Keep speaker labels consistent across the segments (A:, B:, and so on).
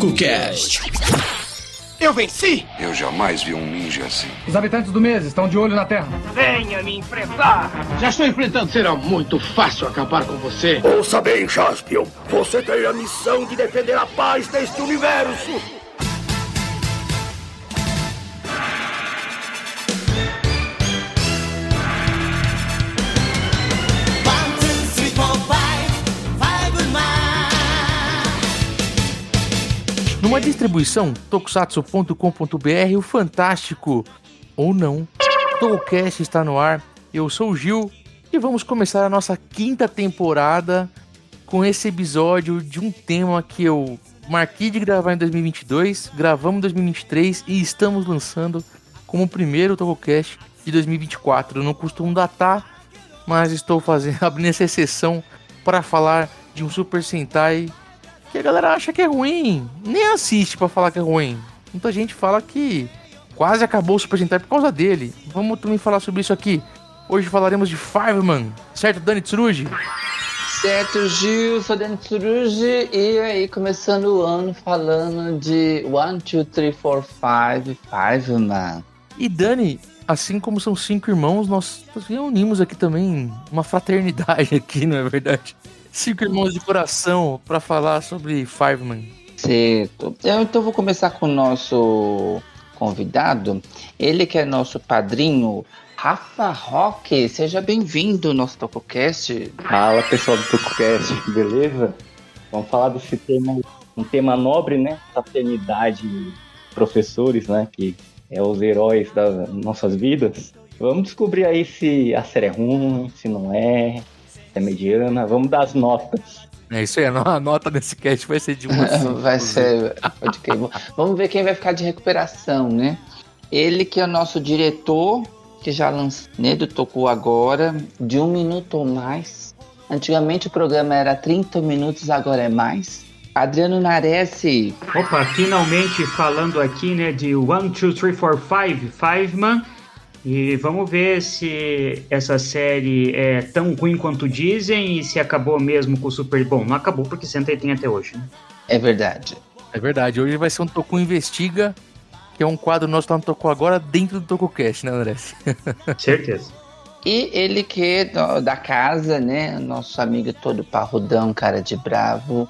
A: TokuCast.
B: Eu venci!
C: Eu jamais vi um ninja assim.
D: Os habitantes do mês estão de olho na Terra.
B: Venha me enfrentar! Já estou enfrentando. Será muito fácil acabar com você.
E: Ouça bem, Jaspion. Você tem a missão de defender a paz deste universo.
F: Numa distribuição tokusatsu.com.br, o fantástico, ou não, TokuCast está no ar. Eu sou o Gil e vamos começar a nossa 5ª temporada com esse episódio de um tema que eu marquei de gravar em 2022, gravamos em 2023 e estamos lançando como o primeiro TokuCast de 2024. Eu não costumo datar, mas estou abrindo essa exceção para falar de um Super Sentai que a galera acha que é ruim, nem assiste pra falar que é ruim. Muita gente fala que quase acabou o Super Sentai por causa dele. Vamos também falar sobre isso aqui. Hoje falaremos de Fiveman, certo, Dani Tsurugi?
G: Certo, Gil, sou Dani Tsurugi e aí começando o ano falando de 1, 2, 3, 4, 5, Fiveman.
F: E Dani, assim como são 5 irmãos, nós reunimos aqui também uma fraternidade aqui, não é verdade? 5 irmãos de coração para falar sobre Fiveman.
G: Certo. Então vou começar com o nosso convidado. Ele que é nosso padrinho, Rafa Roque. Seja bem-vindo ao nosso TokuCast.
H: Fala, pessoal do TokuCast, beleza? Vamos falar desse tema, um tema nobre, né? Fraternidade, professores, né? Que é os heróis das nossas vidas. Vamos descobrir aí se a série é ruim, se não é... é mediana, vamos dar as notas.
F: É isso aí, a nota desse cast vai ser de 1 a 5.
G: Vai ser. Vamos ver quem vai ficar de recuperação, né? Ele que é o nosso diretor, que já lançou, né, do Toku agora, de 1 minuto ou mais. Antigamente o programa era 30 minutos, agora é mais. Adriano Nares.
I: Opa, finalmente falando aqui, né, de 1, 2, 3, 4, 5, Fiveman. E vamos ver se essa série é tão ruim quanto dizem e se acabou mesmo com o Super... Bom, não acabou porque Sentai tem até hoje, né?
G: É verdade.
F: É verdade, hoje vai ser um Toku Investiga, que é um quadro nosso que tá no Toku agora dentro do TokuCast, né, André?
I: Certeza.
G: E ele que é da casa, né, nosso amigo todo parrudão, cara de bravo,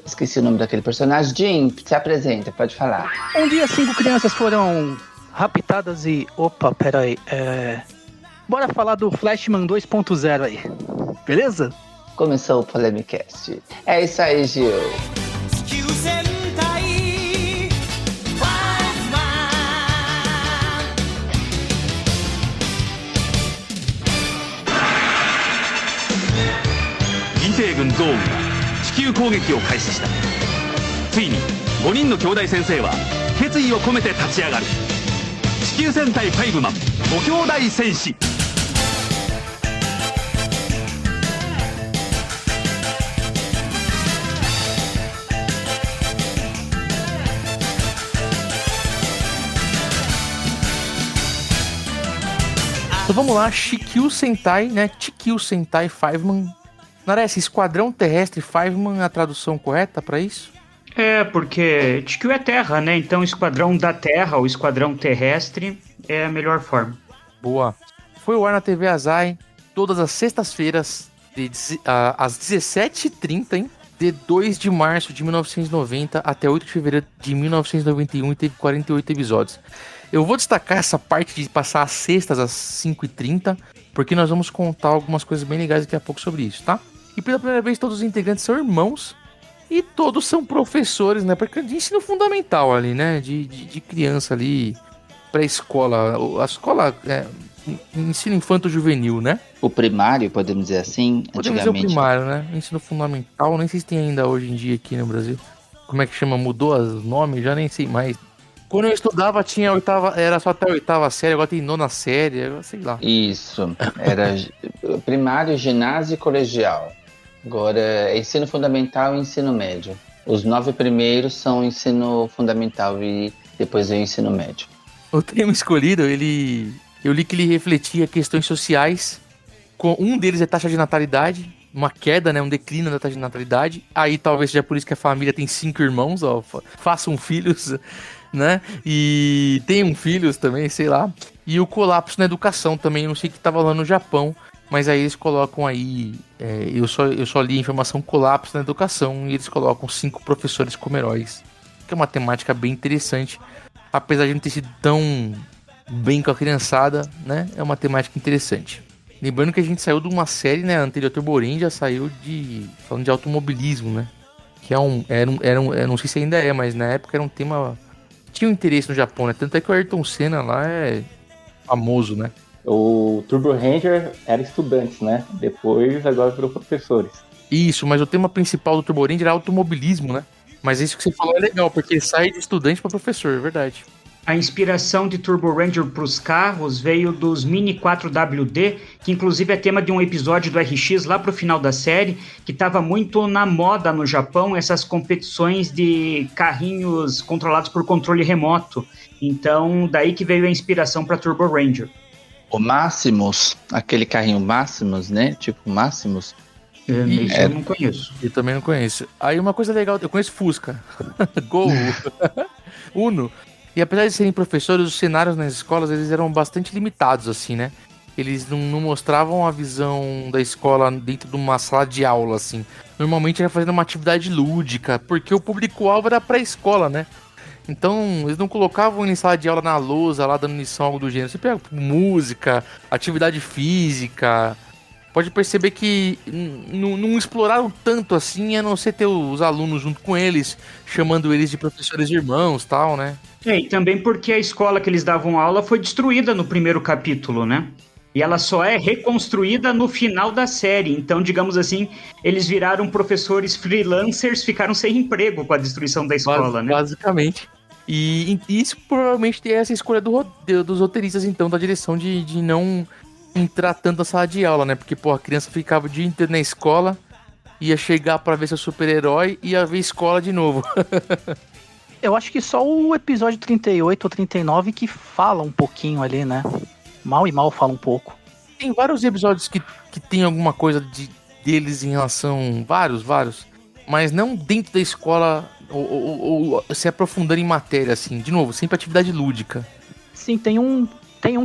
G: esqueci o nome daquele personagem. Jim, se apresenta, pode falar.
J: Um dia 5 crianças foram raptadas e... Opa, peraí. Bora falar do Flashman 2.0 aí. Beleza?
G: Começou o Polemicast. É isso aí, Gil.
K: Integun Zouが地球攻撃を開始した。ついに5人の兄弟先生は決意を込めて立ち上がる。地球戦隊ファイブマン5兄弟戦士。
F: Então vamos lá, Chikyu Sentai, né? Chikyu Sentai Fiveman. Nares, Esquadrão Terrestre Fiveman, a tradução correta para isso?
I: É, porque Chikyu é Terra, né? Então Esquadrão da Terra, ou Esquadrão Terrestre, é a melhor forma.
F: Boa. Foi ao ar na TV Azai, todas as sextas-feiras, às 17h30, hein? De 2 de março de 1990 até 8 de fevereiro de 1991 e teve 48 episódios. Eu vou destacar essa parte de passar às sextas às 5h30, porque nós vamos contar algumas coisas bem legais daqui a pouco sobre isso, tá? E pela primeira vez todos os integrantes são irmãos e todos são professores, né? Porque de ensino fundamental ali, né? De criança ali, pré-escola, a escola ensino infanto-juvenil, né?
G: O primário, podemos dizer assim,
F: podemos dizer o primário, né? Ensino fundamental, nem sei se tem ainda hoje em dia aqui no Brasil. Como é que chama? Mudou os nomes? Já nem sei mais. Quando eu estudava tinha era só até a 8ª série, agora tem 9ª série, sei lá.
G: Isso, era primário, ginásio e colegial. Agora é ensino fundamental e ensino médio. Os 9 primeiros são ensino fundamental e depois é o ensino médio.
F: O tema escolhido, eu li que ele refletia questões sociais Um deles é taxa de natalidade, uma queda, né? Um declínio da taxa de natalidade. Aí talvez seja por isso que a família tem 5 irmãos, ó. Façam filhos, né? E tenham filhos também, sei lá. E o colapso na educação também, eu não sei o que tava lá no Japão, mas aí eles colocam aí... eu só li a informação colapso na educação e eles colocam 5 professores como heróis. Que é uma temática bem interessante. Apesar de não ter sido tão bem com a criançada, né? É uma temática interessante. Lembrando que a gente saiu de uma série, né? Anterior Turbo Ranger, saiu falando de automobilismo, né? Que eu não sei se ainda é, mas na época era um tema... Tinha um interesse no Japão, né? Tanto é que o Ayrton Senna lá é famoso, né?
H: O Turbo Ranger era estudantes, né? Depois, agora virou professores.
F: Isso, mas o tema principal do Turbo Ranger era automobilismo, né? Mas isso que você falou é legal, porque sai de estudante para professor, é verdade.
I: A inspiração de Turbo Ranger para os carros veio dos Mini 4WD, que inclusive é tema de um episódio do RX lá para o final da série, que estava muito na moda no Japão, essas competições de carrinhos controlados por controle remoto. Então, daí que veio a inspiração para Turbo Ranger.
G: O Maximus, aquele carrinho Maximus, né? Tipo Maximus.
I: Eu não conheço.
F: Eu também não conheço. Aí uma coisa legal, eu conheço Fusca, Gol, Uno. E apesar de serem professores, os cenários nas escolas, eles eram bastante limitados, assim, né? Eles não mostravam a visão da escola dentro de uma sala de aula, assim. Normalmente era fazendo uma atividade lúdica, porque o público-alvo era pré-escola, né? Então, eles não colocavam em sala de aula na lousa, lá dando lição, algo do gênero. Você pega música, atividade física. Pode perceber que não exploraram tanto assim, a não ser ter os alunos junto com eles, chamando eles de professores irmãos e tal, né?
I: E também porque a escola que eles davam aula foi destruída no primeiro capítulo, né? E ela só é reconstruída no final da série. Então, digamos assim, eles viraram professores freelancers, ficaram sem emprego com a destruição da escola, né?
F: Basicamente. E isso provavelmente é essa escolha dos roteiristas, então, da direção de não entrar tanto na sala de aula, né? Porque, pô, a criança ficava o dia inteiro na escola, ia chegar pra ver seu super-herói e ia ver escola de novo.
J: Eu acho que só o episódio 38 ou 39 que fala um pouquinho ali, né? Mal e mal fala um pouco.
F: Tem vários episódios que tem alguma coisa deles em relação... Vários. Mas não dentro da escola ou se aprofundando em matéria, assim. De novo, sempre atividade lúdica.
J: Sim, tem um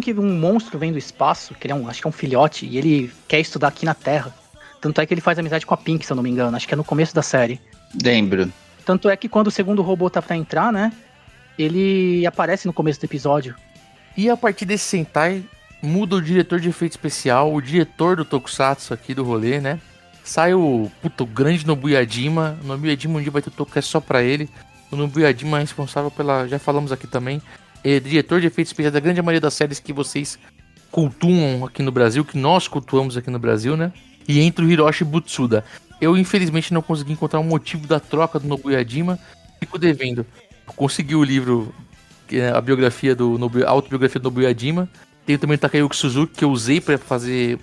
J: que um monstro vem do espaço, que ele acho que é um filhote, e ele quer estudar aqui na Terra. Tanto é que ele faz amizade com a Pink, se eu não me engano. Acho que é no começo da série.
G: Lembro.
J: Tanto é que quando o segundo robô tá pra entrar, né? Ele aparece no começo do episódio.
F: E a partir desse Sentai, muda o diretor de efeito especial, o diretor do Tokusatsu aqui do rolê, né? Sai o grande Nobuyajima. O Nobuyajima um dia vai ter Tokusatsu só pra ele. O Nobuyajima é responsável pela... Já falamos aqui também. É diretor de efeitos especiais da grande maioria das séries que vocês cultuam aqui no Brasil, que nós cultuamos aqui no Brasil, né? E entra o Hiroshi Butsuda. Eu, infelizmente, não consegui encontrar um motivo da troca do Nobuyajima. Fico devendo. Eu consegui o livro, a autobiografia do Nobuyajima. Tenho também o Takayuki Suzuki, que eu usei pra trazer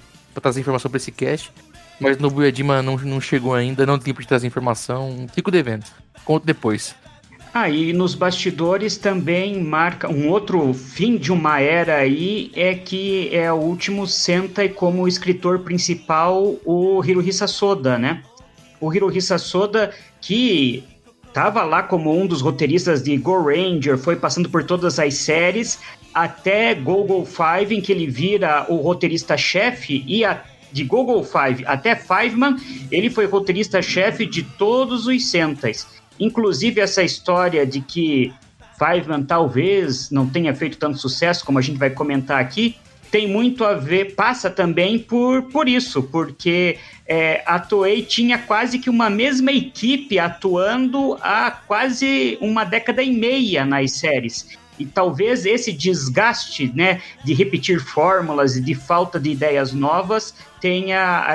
F: informação pra esse cast. Mas o Nobuyajima não chegou ainda, não tem tempo de trazer informação. Fico devendo. Conto depois.
I: E nos bastidores também marca um outro fim de uma era aí, é que é o último Sentai como escritor principal, o Hirohisa Soda, né? O Hirohisa Soda, que estava lá como um dos roteiristas de Go Ranger, foi passando por todas as séries, até Go 5, em que ele vira o roteirista-chefe, e de Go 5 até Fiveman, ele foi roteirista-chefe de todos os Sentais. Inclusive essa história de que Fiveman talvez não tenha feito tanto sucesso, como a gente vai comentar aqui, tem muito a ver, passa também por isso, porque a Toei tinha quase que uma mesma equipe atuando há quase uma década e meia nas séries. E talvez esse desgaste, né, de repetir fórmulas e de falta de ideias novas tenha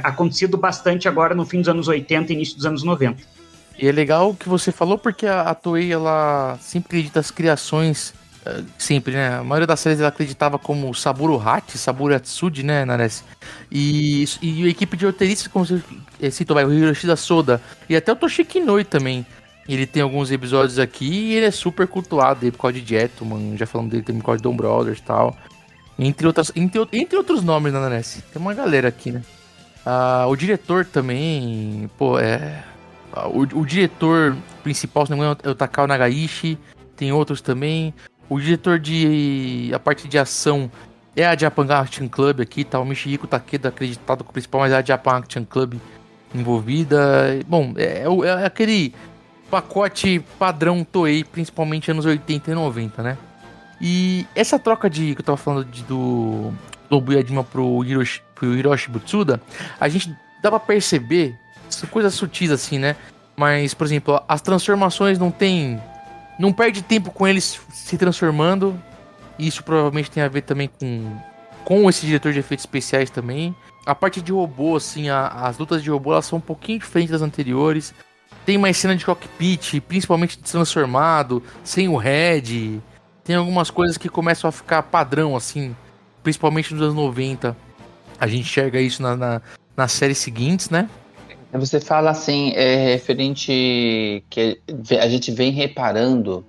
I: acontecido bastante agora no fim dos anos 80 e início dos anos 90.
F: E é legal o que você falou, porque a Toei, ela sempre acredita nas criações, sempre, né? A maioria das séries ela acreditava como Saburo Hachi, Saburo Atsuji, né, Nares? E a equipe de roteiristas, como você citou, o Hiroshida Soda, e até o Toshiki Inoi também. Ele tem alguns episódios aqui e ele é super cultuado por causa de Gentleman, já falamos dele também por causa de Dom Brothers e tal. Entre outros nomes, né, Naness? Tem uma galera aqui, né? O diretor também, o diretor principal, se não me engano, é o Takao Nagaishi. Tem outros também. O diretor a parte de ação é a Japan Action Club aqui, tá? O Michihiko Takeda acreditado como principal, mas é a Japan Action Club envolvida. Bom, é aquele pacote padrão Toei, principalmente anos 80 e 90, né? E essa troca que eu tava falando do Nobuya pro Hiroshi Butsuda, a gente dá pra perceber, são coisas sutis assim, né? Mas, por exemplo, as transformações não perde tempo com eles se transformando. Isso provavelmente tem a ver também com esse diretor de efeitos especiais também. A parte de robô, assim, as lutas de robô, elas são um pouquinho diferentes das anteriores. Tem mais cena de cockpit, principalmente transformado, sem o head. Tem algumas coisas que começam a ficar padrão, assim, principalmente nos anos 90. A gente enxerga isso nas séries seguintes, né?
G: Você fala assim, referente que a gente vem reparando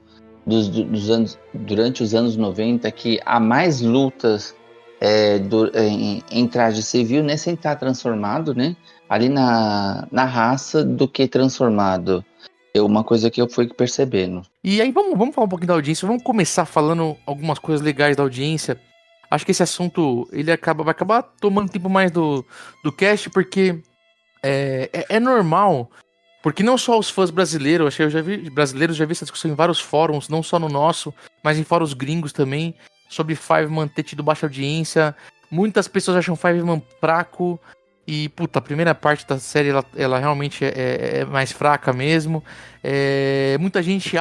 G: durante os anos 90 que há mais lutas em traje civil, né, sem estar transformado, né, ali na raça do que transformado. É uma coisa que eu fui percebendo.
F: E aí vamos falar um pouquinho da audiência, vamos começar falando algumas coisas legais da audiência. Acho que esse assunto vai acabar tomando tempo mais do cast, porque é normal, porque não só os fãs brasileiros, eu já vi essa discussão em vários fóruns, não só no nosso, mas em fóruns gringos também, sobre Fiveman ter tido baixa audiência. Muitas pessoas acham Fiveman fraco, e puta, a primeira parte da série ela realmente é mais fraca mesmo. Muita gente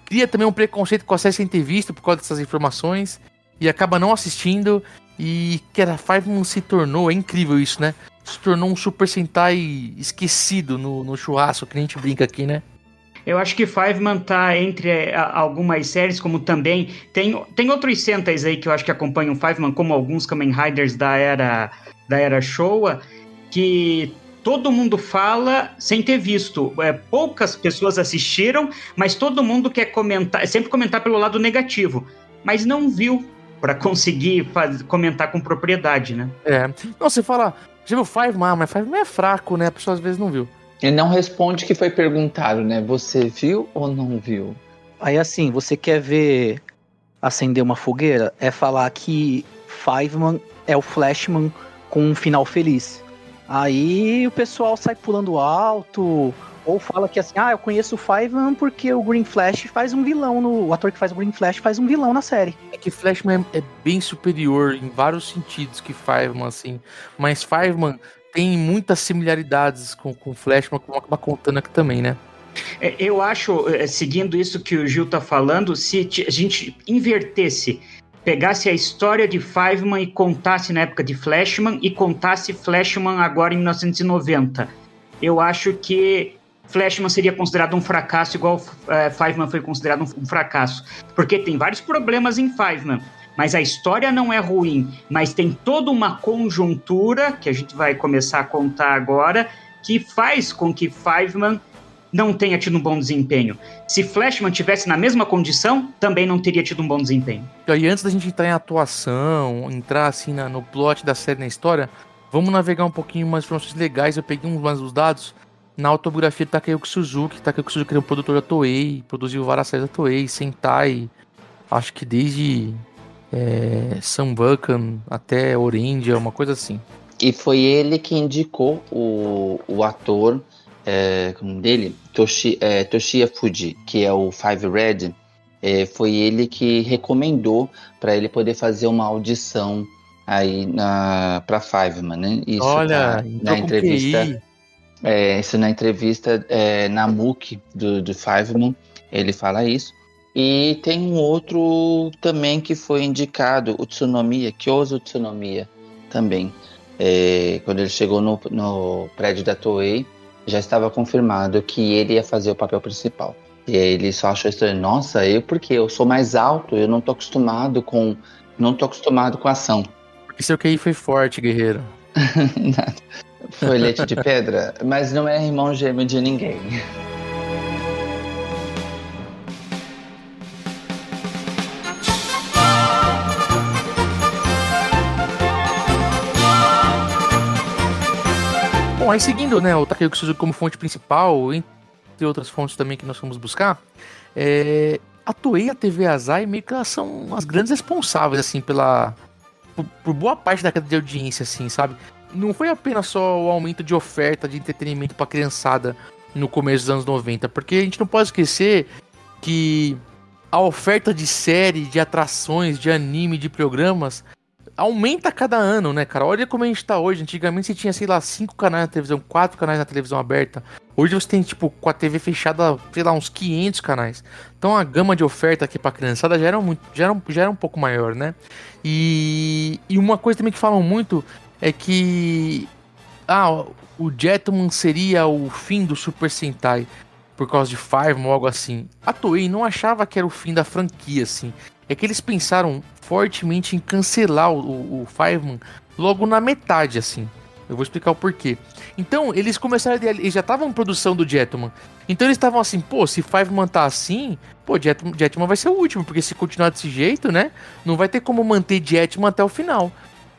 F: cria também um preconceito com a série sem ter visto por causa dessas informações, e acaba não assistindo, e que a Fiveman se tornou, é incrível isso, né? Se tornou um Super Sentai esquecido no churrasco, que a gente brinca aqui, né?
I: Eu acho que Fiveman tá entre algumas séries, como também... Tem outros Sentais aí que eu acho que acompanham Fiveman, como alguns Kamen Riders da era Showa, que todo mundo fala sem ter visto. Poucas pessoas assistiram, mas todo mundo quer sempre comentar pelo lado negativo, mas não viu para conseguir comentar com propriedade, né?
F: Não, você fala... Já viu Fiveman? Mas Fiveman é fraco, né? A pessoa às vezes não viu.
G: Ele não responde o que foi perguntado, né? Você viu ou não viu?
J: Aí assim, você quer ver acender uma fogueira? É falar que Fiveman é o Flashman com um final feliz. Aí o pessoal sai pulando alto, ou fala que assim, eu conheço o Fiveman porque o Green Flash faz um vilão, o ator que faz o Green Flash faz um vilão na série. É
F: que Flashman é bem superior em vários sentidos que Fiveman, assim, mas Fiveman tem muitas similaridades com Flashman, como acaba contando aqui também, né?
I: Eu acho, seguindo isso que o Gil tá falando, se a gente invertesse, pegasse a história de Fiveman e contasse na época de Flashman e contasse Flashman agora em 1990, eu acho que Flashman seria considerado um fracasso, igual Fiveman foi considerado um fracasso. Porque tem vários problemas em Fiveman, mas a história não é ruim, mas tem toda uma conjuntura, que a gente vai começar a contar agora, que faz com que Fiveman não tenha tido um bom desempenho. Se Flashman tivesse na mesma condição, também não teria tido um bom desempenho.
F: E antes da gente entrar em atuação, entrar assim no plot da série, na história, vamos navegar um pouquinho umas informações legais. Eu peguei uns dados na autobiografia de Takayuki Suzuki. Takayuki Suzuki é um produtor da Toei, produziu várias séries da Toei, Sentai, acho que desde Sambucan até Orange, uma coisa assim.
G: E foi ele que indicou o ator, como dele, Toshiya Fuji, que é o Five Red. Foi ele que recomendou para ele poder fazer uma audição aí para Fiveman, né? Isso.
F: Olha,
G: na entrevista. Isso na entrevista na MOOC do Fiveman, ele fala isso. E tem um outro também que foi indicado, o Tsunomiya, Kyozo Tsunomiya, também. Quando ele chegou no prédio da Toei, já estava confirmado que ele ia fazer o papel principal. E aí ele só achou estranho, nossa, porque eu sou mais alto, eu não tô acostumado com ação.
F: Porque seu QI foi forte, guerreiro.
G: Nada. Foi leite de pedra, mas não é irmão gêmeo de ninguém.
F: Bom, aí seguindo, né, o Takayuki Suzuki como fonte principal, entre outras fontes também que nós fomos buscar, a Toei e a TV Azai meio que elas são as grandes responsáveis, assim, por boa parte da queda de audiência, assim, sabe? Não foi apenas só o aumento de oferta de entretenimento pra criançada no começo dos anos 90, porque a gente não pode esquecer que a oferta de série, de atrações, de anime, de programas aumenta a cada ano, né, cara? Olha como a gente tá hoje. Antigamente você tinha, sei lá, 5 canais na televisão, 4 canais na televisão aberta. Hoje você tem, tipo, com a TV fechada, sei lá, uns 500 canais. Então a gama de oferta aqui pra criançada já era um pouco maior, né? E uma coisa também que falam muito é que o Jetman seria o fim do Super Sentai por causa de Fiveman ou algo assim. A Toei não achava que era o fim da franquia, assim. É que eles pensaram fortemente em cancelar o Fiveman logo na metade, assim. Eu vou explicar o porquê. Então, eles começaram eles já estavam em produção do Jetman. Então eles estavam assim, se Fiveman tá assim, Jetman vai ser o último, porque se continuar desse jeito, né, não vai ter como manter Jetman até o final.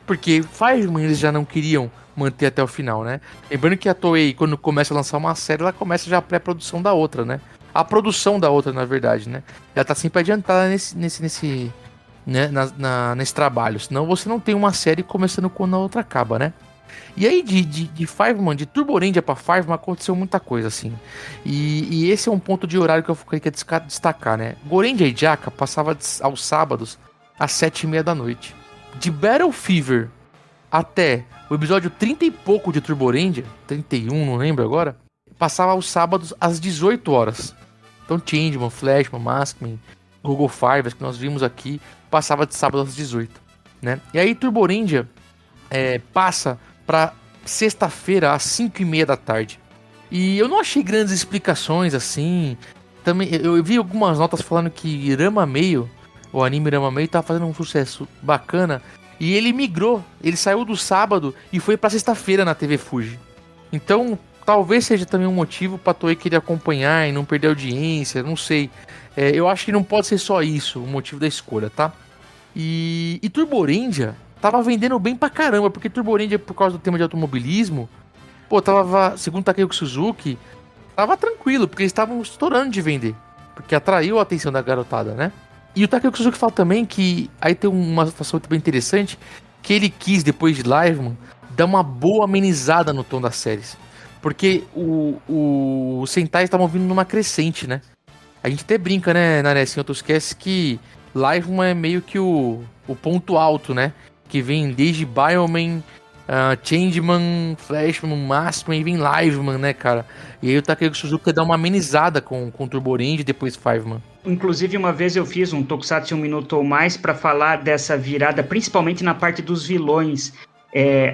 F: Porque Fiveman eles já não queriam manter até o final, né? Lembrando que a Toei, quando começa a lançar uma série, ela começa já a pré-produção da outra, né? A produção da outra, na verdade, né? Ela tá sempre adiantada nesse trabalho. Senão você não tem uma série começando quando a outra acaba, né? E aí, de Fiveman, de Turbo Ranger pra Fiveman, aconteceu muita coisa, assim. E esse é um ponto de horário que eu queria destacar, né? Gorenja e Jaka passava aos sábados às 7h30 da noite. De Battle Fever até o episódio 30 e pouco de Turbo Ranger, 31, não lembro agora, passava aos sábados às 18 horas. Então Changeman, Flashman, Maskman, Google Fivers, que nós vimos aqui, passava de sábado às 18, né? E aí Turbo Ranger passa pra sexta-feira às 5h30 da tarde. E eu não achei grandes explicações assim. Também eu vi algumas notas falando que Rama Meio, o anime Rama Meio, tá fazendo um sucesso bacana. E ele migrou, ele saiu do sábado e foi pra sexta-feira na TV Fuji. Então, talvez seja também um motivo pra Toei querer acompanhar e não perder audiência, não sei. Eu acho que não pode ser só isso o motivo da escolha, tá? E Turbo Ranger tava vendendo bem pra caramba, porque Turbo Ranger, por causa do tema de automobilismo, tava, segundo Takayuki Suzuki, tava tranquilo, porque eles estavam estourando de vender, porque atraiu a atenção da garotada, né? E o Takayuki Suzuki fala também que aí tem uma situação muito bem interessante, que ele quis, depois de Liveman, dar uma boa amenizada no tom das séries. Porque os Sentai estavam vindo numa crescente, né? A gente até brinca, né, Nares, em outros casts, que Liveman é meio que o ponto alto, né? Que vem desde Bioman, Changeman, Flashman, Maskman e vem Liveman, né, cara? E aí o Takayuki Suzuki dá uma amenizada com Turbo Ranger e depois Fiveman.
I: Inclusive, uma vez eu fiz um Tokusatsu 1 minuto ou mais para falar dessa virada, principalmente na parte dos vilões.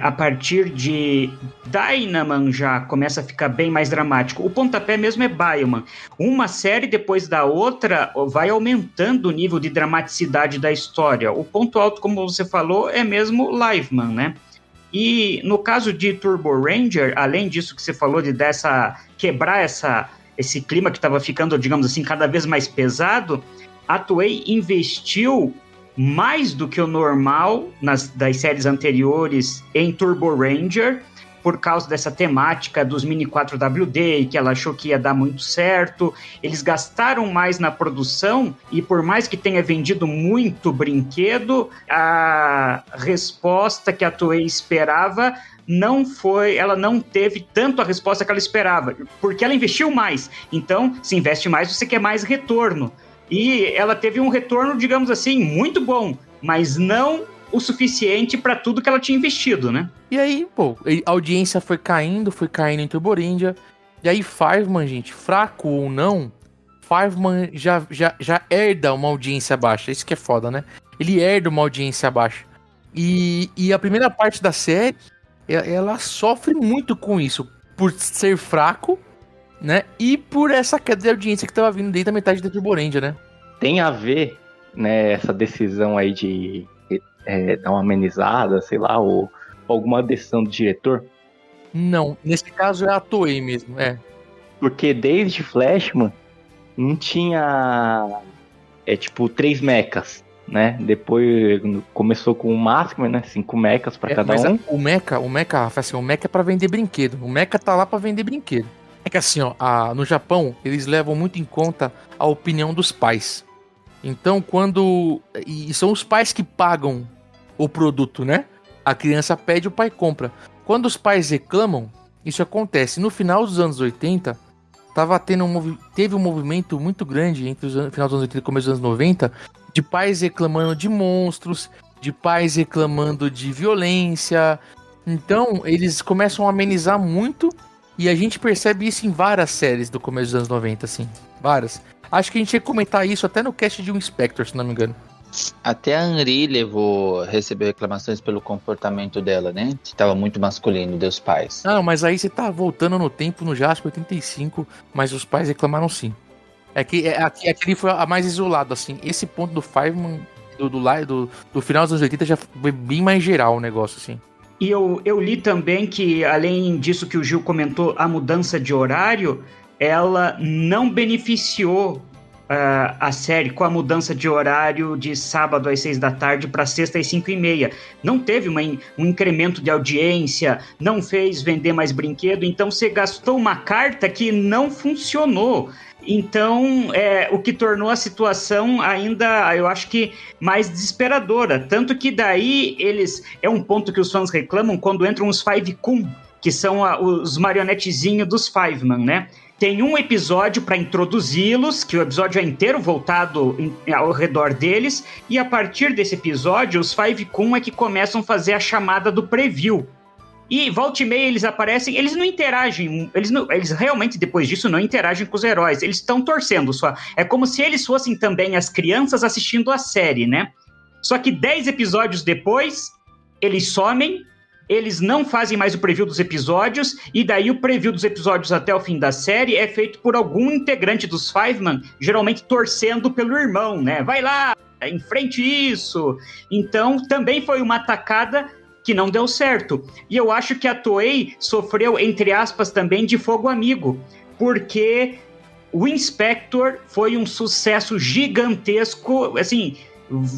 I: A partir de Dynaman já começa a ficar bem mais dramático. O pontapé mesmo é Bioman. Uma série depois da outra vai aumentando o nível de dramaticidade da história. O ponto alto, como você falou, é mesmo Liveman, né? E no caso de Turbo Ranger, além disso que você falou de quebrar esse clima que estava ficando, digamos assim, cada vez mais pesado, a Toei investiu mais do que o normal das séries anteriores em Turbo Ranger, por causa dessa temática dos mini 4WD, que ela achou que ia dar muito certo. Eles gastaram mais na produção e por mais que tenha vendido muito brinquedo, a resposta que a Toei esperava ela não teve tanto a resposta que ela esperava, porque ela investiu mais. Então, se investe mais, você quer mais retorno. E ela teve um retorno, digamos assim, muito bom, mas não o suficiente para tudo que ela tinha investido, né?
F: E aí, a audiência foi caindo em Turbo Ranger. E aí, Fiveman, gente, fraco ou não, Fiveman já herda uma audiência baixa. Isso que é foda, né? Ele herda uma audiência baixa. E a primeira parte da série, ela sofre muito com isso, por ser fraco, né? E por essa queda de audiência que tava vindo desde a metade da Turbo Ranger, né?
H: Tem a ver, né, essa decisão aí de dar uma amenizada, sei lá, ou alguma decisão do diretor?
F: Não, nesse caso é a Toei mesmo,
H: Porque desde Flashman não tinha, 3 mechas, né? Depois começou com o Maskman, né? 5 mechas pra cada um.
F: O mecha, Rafa, assim, o mecha é pra vender brinquedo. O mecha tá lá pra vender brinquedo. É que assim, ó, no Japão, eles levam muito em conta a opinião dos pais. Então, e são os pais que pagam o produto, né? A criança pede, o pai compra. Quando os pais reclamam, isso acontece. No final dos anos 80, teve um movimento muito grande entre o final dos anos 80 e começo dos anos 90, de pais reclamando de monstros, de pais reclamando de violência. Então, eles começam a amenizar muito, e a gente percebe isso em várias séries do começo dos anos 90, assim. Várias. Acho que a gente ia comentar isso até no cast de um Inspector, se não me engano.
G: Até a Henri recebeu reclamações pelo comportamento dela, né? Que estava muito masculino, dos pais.
F: Não, mas aí você tá voltando no tempo, no Jasper 85, mas os pais reclamaram sim. É que aquele foi a mais isolado, assim. Esse ponto do Fiveman, do final dos anos 80, já foi bem mais geral o negócio, assim.
I: E eu li também que, além disso que o Gil comentou, a mudança de horário, ela não beneficiou a série com a mudança de horário de sábado às 6 da tarde para sexta às 5:30. Não teve um incremento de audiência, não fez vender mais brinquedo, então você gastou uma carta que não funcionou. Então, o que tornou a situação ainda, eu acho que, mais desesperadora. Tanto que daí é um ponto que os fãs reclamam quando entram os Five-kun, que são os marionetezinhos dos Fiveman, né? Tem um episódio para introduzi-los, que o episódio é inteiro voltado ao redor deles, e a partir desse episódio, os Five-kun é que começam a fazer a chamada do preview. E volta e meia eles aparecem, eles não interagem, eles realmente depois disso não interagem com os heróis, eles estão torcendo só. É como se eles fossem também as crianças assistindo a série, né? Só que 10 episódios depois, eles somem, eles não fazem mais o preview dos episódios, e daí o preview dos episódios até o fim da série é feito por algum integrante dos Fiveman, geralmente torcendo pelo irmão, né? Vai lá, enfrente isso. Então, também foi uma tacada que não deu certo. E eu acho que a Toei sofreu, entre aspas, também de fogo amigo, porque o Inspector foi um sucesso gigantesco, assim,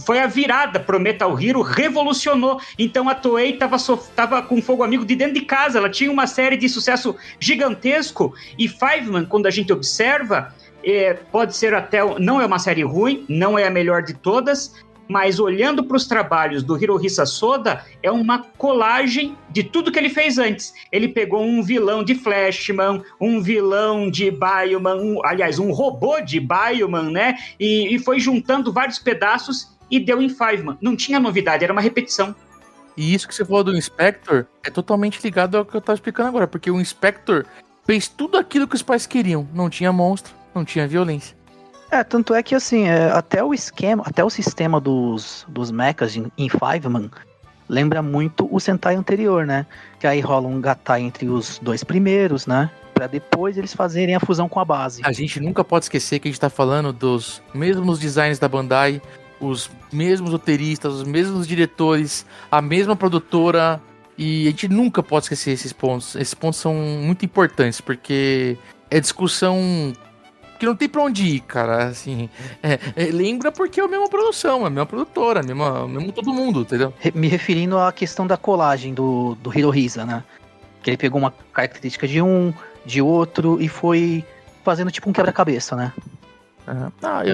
I: foi a virada pro Metal Hero, revolucionou. Então a Toei tava com fogo amigo de dentro de casa, ela tinha uma série de sucesso gigantesco, e Fiveman, quando a gente observa, pode ser até, não é uma série ruim, não é a melhor de todas, mas olhando para os trabalhos do Hirohisa Soda, é uma colagem de tudo que ele fez antes. Ele pegou um vilão de Flashman, um vilão de Bioman, um robô de Bioman, né? E foi juntando vários pedaços e deu em Fiveman. Não tinha novidade, era uma repetição.
F: E isso que você falou do Inspector é totalmente ligado ao que eu tava explicando agora, porque o Inspector fez tudo aquilo que os pais queriam. Não tinha monstro, não tinha violência.
J: Tanto é que assim, até o sistema dos mechas em Fiveman lembra muito o Sentai anterior, né? Que aí rola um gatai entre os dois primeiros, né? Pra depois eles fazerem a fusão com a base.
F: A gente nunca pode esquecer que a gente tá falando dos mesmos designs da Bandai, os mesmos roteiristas, os mesmos diretores, a mesma produtora, e a gente nunca pode esquecer esses pontos. Esses pontos são muito importantes, porque é discussão que não tem pra onde ir, cara, assim, lembra porque é a mesma produção, a mesma produtora, mesmo todo mundo, entendeu?
J: Me referindo à questão da colagem do Hirohisa, né? Que ele pegou uma característica de um, de outro, e foi fazendo tipo um quebra-cabeça, né?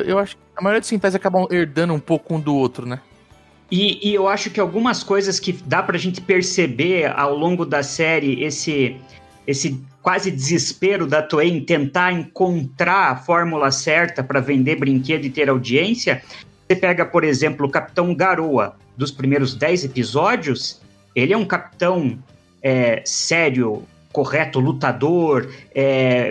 F: Eu acho que a maioria dos Sentais acabam herdando um pouco um do outro, né?
I: E eu acho que algumas coisas que dá pra gente perceber ao longo da série, esse quase desespero da Toei em tentar encontrar a fórmula certa para vender brinquedo e ter audiência. Você pega, por exemplo, o Capitão Garoa, dos primeiros 10 episódios, ele é um capitão sério, correto, lutador,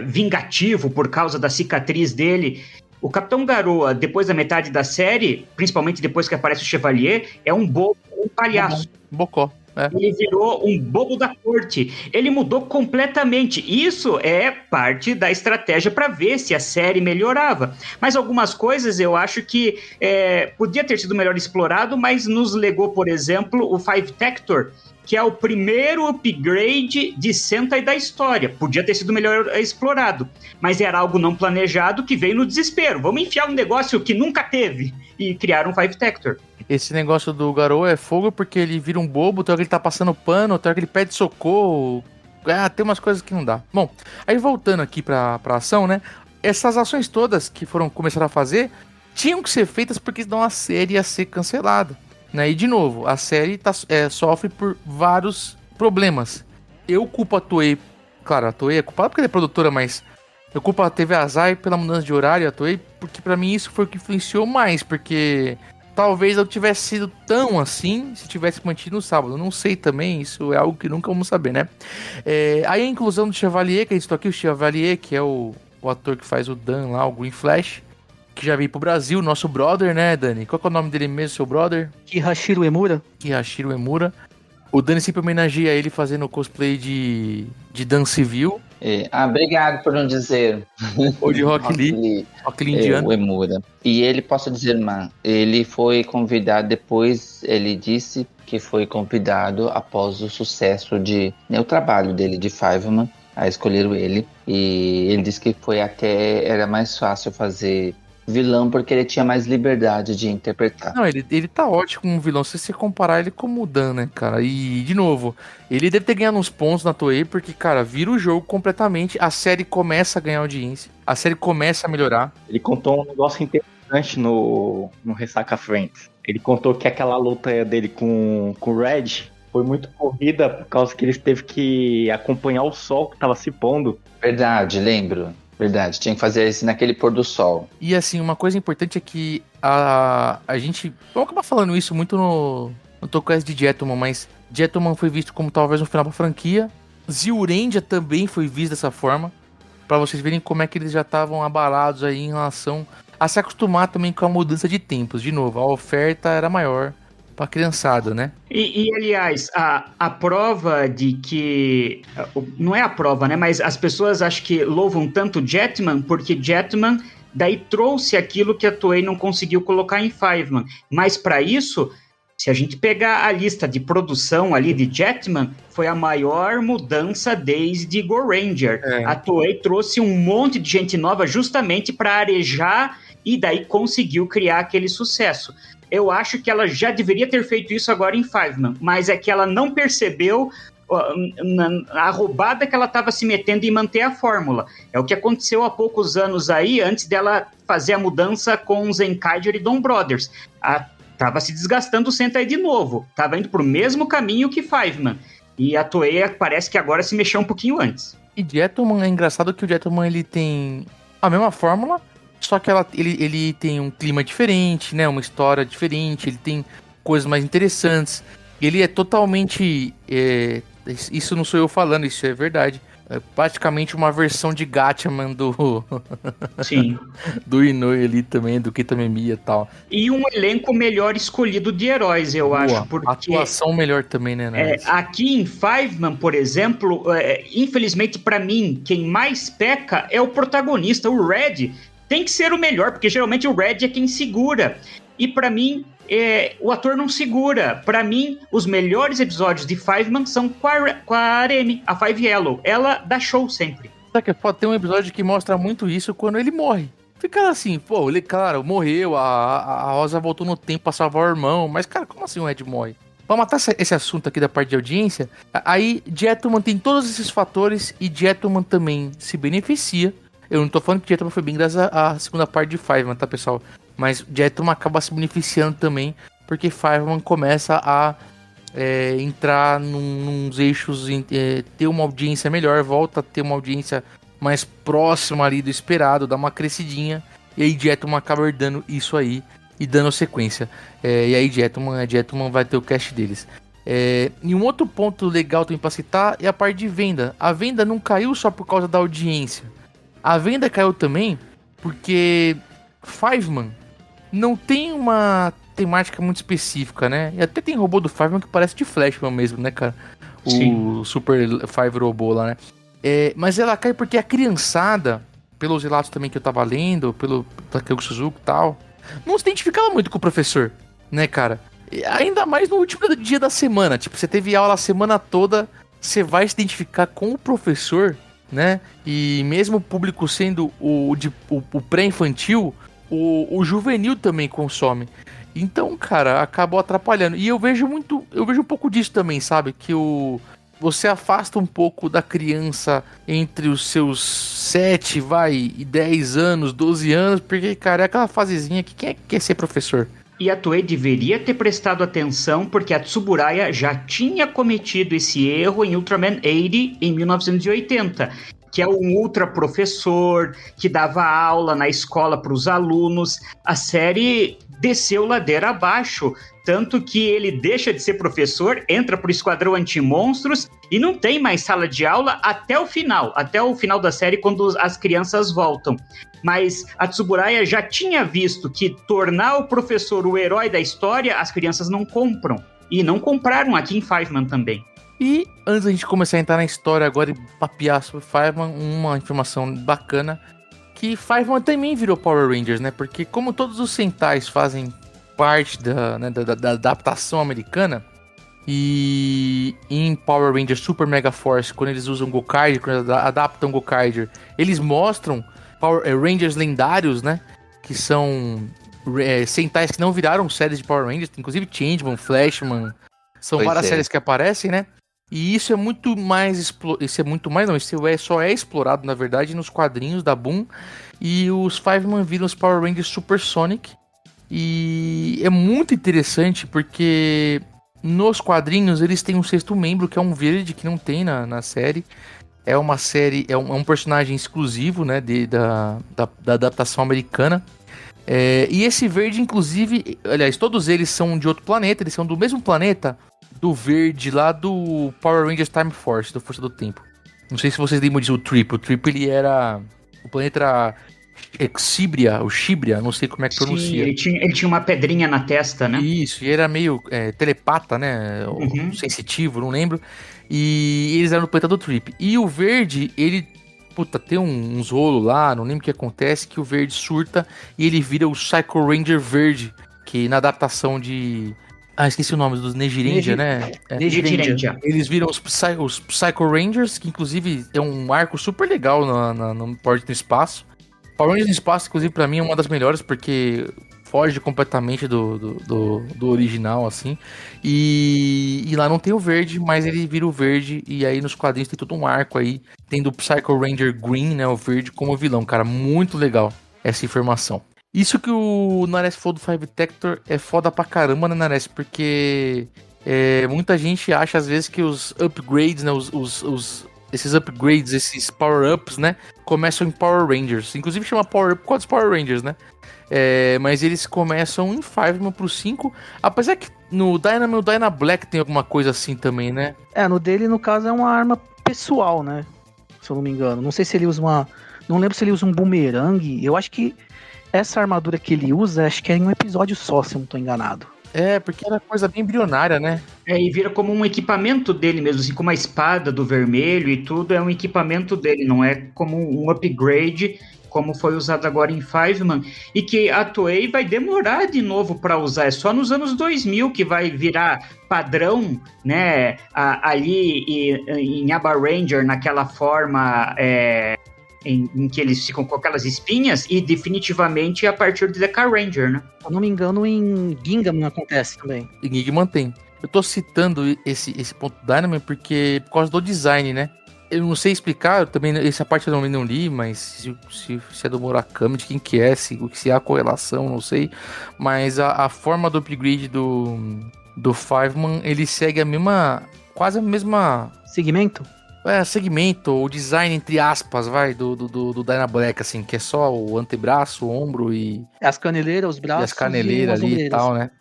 I: vingativo por causa da cicatriz dele. O Capitão Garoa, depois da metade da série, principalmente depois que aparece o Chevalier, é um bobo, um palhaço.
F: Bocó.
I: Ele virou um bobo da corte. Ele mudou completamente. Isso é parte da estratégia para ver se a série melhorava. Mas algumas coisas eu acho que podia ter sido melhor explorado, mas nos legou, por exemplo, o Five Tector, que é o primeiro upgrade de Sentai da história. Podia ter sido melhor explorado, mas era algo não planejado que veio no desespero. Vamos enfiar um negócio que nunca teve e criar um Five Tector.
F: Esse negócio do Garou é fogo porque ele vira um bobo, tem hora que ele tá passando pano, tem hora que ele pede socorro. Tem umas coisas que não dá. Bom, aí voltando aqui pra ação, né? Essas ações todas que foram começar a fazer tinham que ser feitas porque senão a série ia ser cancelada, né? E de novo, a série sofre por vários problemas. Eu culpo a Toei, claro, a Toei é culpada porque ela é produtora, mas eu culpo a TV Azai pela mudança de horário, a Toei, porque pra mim isso foi o que influenciou mais, porque talvez eu tivesse sido tão assim se tivesse mantido no sábado. Eu não sei também, isso é algo que nunca vamos saber, né? Aí a inclusão do Chevalier, que a gente citou aqui, o Chevalier, que é o ator que faz o Dan lá, o Green Flash, que já veio pro Brasil, nosso brother, né, Dani? Qual que é o nome dele mesmo, seu brother?
J: Kihachiro Emura.
F: Kihachiro Emura. O Dani sempre homenageia ele fazendo cosplay de Dan Civil.
G: Obrigado por não dizer.
F: Ou de Rock Lee. Rock Lee indiano.
G: O Emura. E ele, posso dizer, ele foi convidado, depois ele disse que foi convidado após o sucesso o trabalho dele de Fiveman, a escolheram ele. E ele disse que era mais fácil fazer vilão porque ele tinha mais liberdade de interpretar.
F: Não, ele tá ótimo como vilão, se você comparar ele como o Dan, né, cara? E, de novo, ele deve ter ganhado uns pontos na Toei, porque, cara, vira o jogo completamente, a série começa a ganhar audiência, a série começa a melhorar.
H: Ele contou um negócio interessante no Ressaca Friends. Ele contou que aquela luta dele com o Red foi muito corrida por causa que ele teve que acompanhar o sol que tava se pondo.
G: Verdade, lembro. Verdade, tinha que fazer isso naquele pôr do sol.
F: E assim, uma coisa importante é que a gente... Vamos acabar falando isso muito no Tokyo de Gentleman, mas Gentleman foi visto como talvez um final pra franquia. Zyurendia também foi visto dessa forma, pra vocês verem como é que eles já estavam abalados aí em relação a se acostumar também com a mudança de tempos. De novo, a oferta era maior pra criançada, né?
I: E aliás, a prova de que... Não é a prova, né? Mas as pessoas acho que louvam tanto Jetman, porque Jetman daí trouxe aquilo que a Toei não conseguiu colocar em Fiveman. Mas para isso, se a gente pegar a lista de produção ali de Jetman, foi a maior mudança desde Go Ranger. A Toei trouxe um monte de gente nova justamente para arejar e daí conseguiu criar aquele sucesso. Eu acho que ela já deveria ter feito isso agora em Fiveman, mas é que ela não percebeu a roubada que ela estava se metendo em manter a fórmula. É o que aconteceu há poucos anos aí, antes dela fazer a mudança com Zenkaiger e Don Brothers. Tava se desgastando o Sentai de novo, tava indo pro mesmo caminho que Fiveman. E a Toei parece que agora se mexeu um pouquinho antes.
F: E Gentleman, é engraçado que o Gentleman ele tem a mesma fórmula, só que ele tem um clima diferente, né? Uma história diferente, ele tem coisas mais interessantes. Ele é totalmente... isso não sou eu falando, isso é verdade. É praticamente uma versão de Gatchaman
I: Sim.
F: do Inoue ali também, do Kitamemiya e tal.
I: E um elenco melhor escolhido de heróis, eu acho. Porque
F: atuação melhor também, né?
I: Aqui em Fiveman, por exemplo, infelizmente pra mim, quem mais peca é o protagonista, o Red. Tem que ser o melhor, porque geralmente o Red é quem segura. E pra mim, o ator não segura. Pra mim, os melhores episódios de Fiveman são com a Aremi, a Five Yellow. Ela dá show sempre.
F: Sabe que pode ter um episódio que mostra muito isso quando ele morre. Fica assim, pô, ele, claro, morreu, a Rosa voltou no tempo pra salvar o irmão. Mas, cara, como assim o Red morre? Pra matar esse assunto aqui da parte de audiência, aí Gentleman tem todos esses fatores e Gentleman também se beneficia. Eu não tô falando que Gentleman foi bem graças à segunda parte de Fiveman, tá, pessoal? Mas Gentleman acaba se beneficiando também, porque Fiveman começa a entrar nos eixos, ter uma audiência melhor, volta a ter uma audiência mais próxima ali do esperado, dá uma crescidinha, e aí Gentleman acaba herdando isso aí e dando sequência. E aí Gentleman vai ter o cast deles. E um outro ponto legal também pra citar é a parte de venda. A venda não caiu só por causa da audiência. A venda caiu também porque Fiveman não tem uma temática muito específica, né? E até tem robô do Fiveman que parece de Flashman mesmo, né, cara?
I: Sim.
F: O Super Five robô lá, né? Mas ela cai porque a criançada, pelos relatos também que eu tava lendo, pelo Takeo Suzuki e tal, não se identificava muito com o professor, né, cara? Ainda mais no último dia da semana. Tipo, você teve aula a semana toda, você vai se identificar com o professor, né? E mesmo o público sendo o pré-infantil, o juvenil também consome. Então, cara, acabou atrapalhando. E eu vejo um pouco disso também, sabe? Que você afasta um pouco da criança entre os seus 7, e 10 anos, 12 anos, porque, cara, é aquela fasezinha que quem é que quer ser professor?
I: E a Toei deveria ter prestado atenção, porque a Tsuburaya já tinha cometido esse erro em Ultraman 80 em 1980, que é um ultra professor que dava aula na escola para os alunos. A série desceu ladeira abaixo, tanto que ele deixa de ser professor, entra pro Esquadrão Anti-Monstros e não tem mais sala de aula até o final da série, quando as crianças voltam. Mas a Tsuburaya já tinha visto que tornar o professor o herói da história, as crianças não compram. E não compraram aqui em Fiveman também.
F: E antes da gente começar a entrar na história agora e papear sobre Fiveman, uma informação bacana, que Fiveman também virou Power Rangers, né? Porque como todos os Sentais fazem parte da adaptação americana, e em Power Rangers Super Mega Force, quando eles usam Gokaiger, quando adaptam Gokaiger, eles mostram Power Rangers lendários, né? Que são Sentais que não viraram séries de Power Rangers, inclusive Changeman, Flashman, são várias séries que aparecem, né? E isso é muito mais só é explorado, na verdade, nos quadrinhos da Boom. E os Fiveman viram os Power Rangers Supersonic. E é muito interessante porque nos quadrinhos eles têm um sexto membro, que é um verde, que não tem na série. É uma série, é um personagem exclusivo, né, da adaptação americana. E esse verde, inclusive, aliás, todos eles são de outro planeta, eles são do mesmo planeta do verde lá do Power Rangers Time Force, do Força do Tempo. Não sei se vocês lembram disso, o Trip, ele era o planeta Exibria, ou Xibria, não sei como é que pronuncia.
I: Sim, ele tinha uma pedrinha na testa, né?
F: Isso, e era meio telepata, né, ou sensitivo, não lembro. E eles eram no planeta do Trip. E o verde, ele tem uns rolos lá, não lembro o que acontece, que o verde surta e ele vira o Psycho Ranger verde, que na adaptação de... esqueci o nome dos Nejirendia, né?
I: Nejirendia.
F: Eles viram os Psycho Rangers, que inclusive é um arco super legal no Porte no Espaço. Power Rangers no Espaço, inclusive, pra mim é uma das melhores, porque foge completamente do original, assim. E lá não tem o verde, mas ele vira o verde, e aí nos quadrinhos tem todo um arco aí, tendo o Psycho Ranger Green, né, o verde, como vilão, cara. Muito legal essa informação. Isso que o Nares falou do Five Tector é foda pra caramba, né, Nares? Porque muita gente acha, às vezes, que os upgrades, né, esses upgrades, esses power-ups, né, começam em Power Rangers. Inclusive chama Power-up por causa dos Power Rangers, né? Mas eles começam em Fiveman pro 5, apesar que no Dynamo e o Dyna Black tem alguma coisa assim também, né?
J: No dele, no caso, é uma arma pessoal, né? Se eu não me engano. Não sei se ele usa não lembro se ele usa um boomerang. Eu acho que essa armadura que ele usa, acho que é em um episódio só, se eu não tô enganado.
F: Porque era coisa bem embrionária, né?
I: E vira como um equipamento dele mesmo, assim, como a espada do vermelho e tudo, é um equipamento dele, não é como um upgrade, como foi usado agora em Fiveman, e que a Toei vai demorar de novo para usar, é só nos anos 2000 que vai virar padrão, né, ali em Aba Ranger, naquela forma... Em que eles ficam com aquelas espinhas, e definitivamente a partir de Deca Ranger, né?
J: Se eu não me engano, em Gingaman acontece também.
F: Em Gingaman tem. Eu tô citando esse ponto do Dynamo porque por causa do design, né? Eu não sei explicar, também essa parte eu não li, mas se é do Murakami, de quem que é, se há correlação, não sei. Mas a forma do upgrade do Fiveman, ele segue quase a mesma...
J: Segmento?
F: Segmento, ou design, entre aspas, do Dyna Black, assim, que é só o antebraço, o ombro e...
J: As caneleiras, os braços...
F: E as caneleiras ali e tal, né?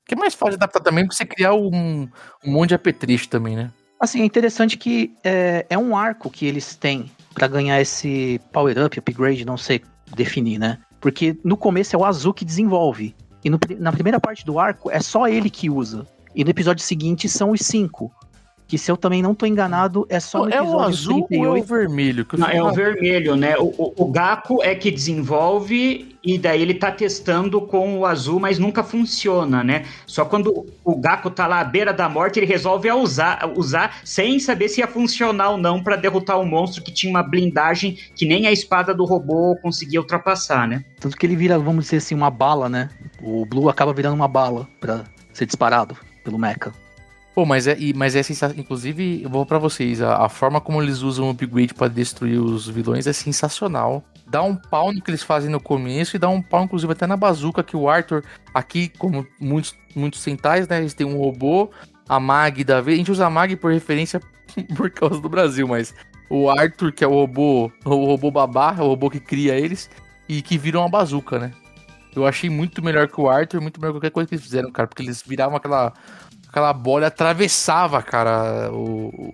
F: Que é mais fácil de adaptar também, pra você criar um monte de apetrecho também, né?
J: Assim, é interessante que é um arco que eles têm pra ganhar esse power-up, upgrade, não sei definir, né? Porque no começo é o Azul que desenvolve. E na primeira parte do arco é só ele que usa. E no episódio seguinte são os 5. que se eu também não tô enganado, é só no
F: É
J: episódio
F: o azul
J: 38.
F: ou é o vermelho?
I: Não, é o vermelho, né? O Gaku é que desenvolve e daí ele tá testando com o azul, mas nunca funciona, né? Só quando o Gaku tá lá à beira da morte, ele resolve usar sem saber se ia funcionar ou não pra derrotar o monstro que tinha uma blindagem que nem a espada do robô conseguia ultrapassar, né?
J: Tanto que ele vira, vamos dizer assim, uma bala, né? O Blue acaba virando uma bala pra ser disparado pelo Mecha.
F: Pô, mas é sensacional. Inclusive, eu vou pra vocês, a forma como eles usam o upgrade pra destruir os vilões é sensacional. Dá um pau no que eles fazem no começo e dá um pau, inclusive, até na bazuca, que o Arthur, aqui, como muitos centais, né, eles têm um robô, a Mag da vez. A gente usa a Mag por referência por causa do Brasil, mas o Arthur, que é o robô babá, o robô que cria eles, e que vira uma bazuca, né? Eu achei muito melhor que o Arthur, muito melhor que qualquer coisa que eles fizeram, cara, porque eles viravam aquela bola e atravessava, cara,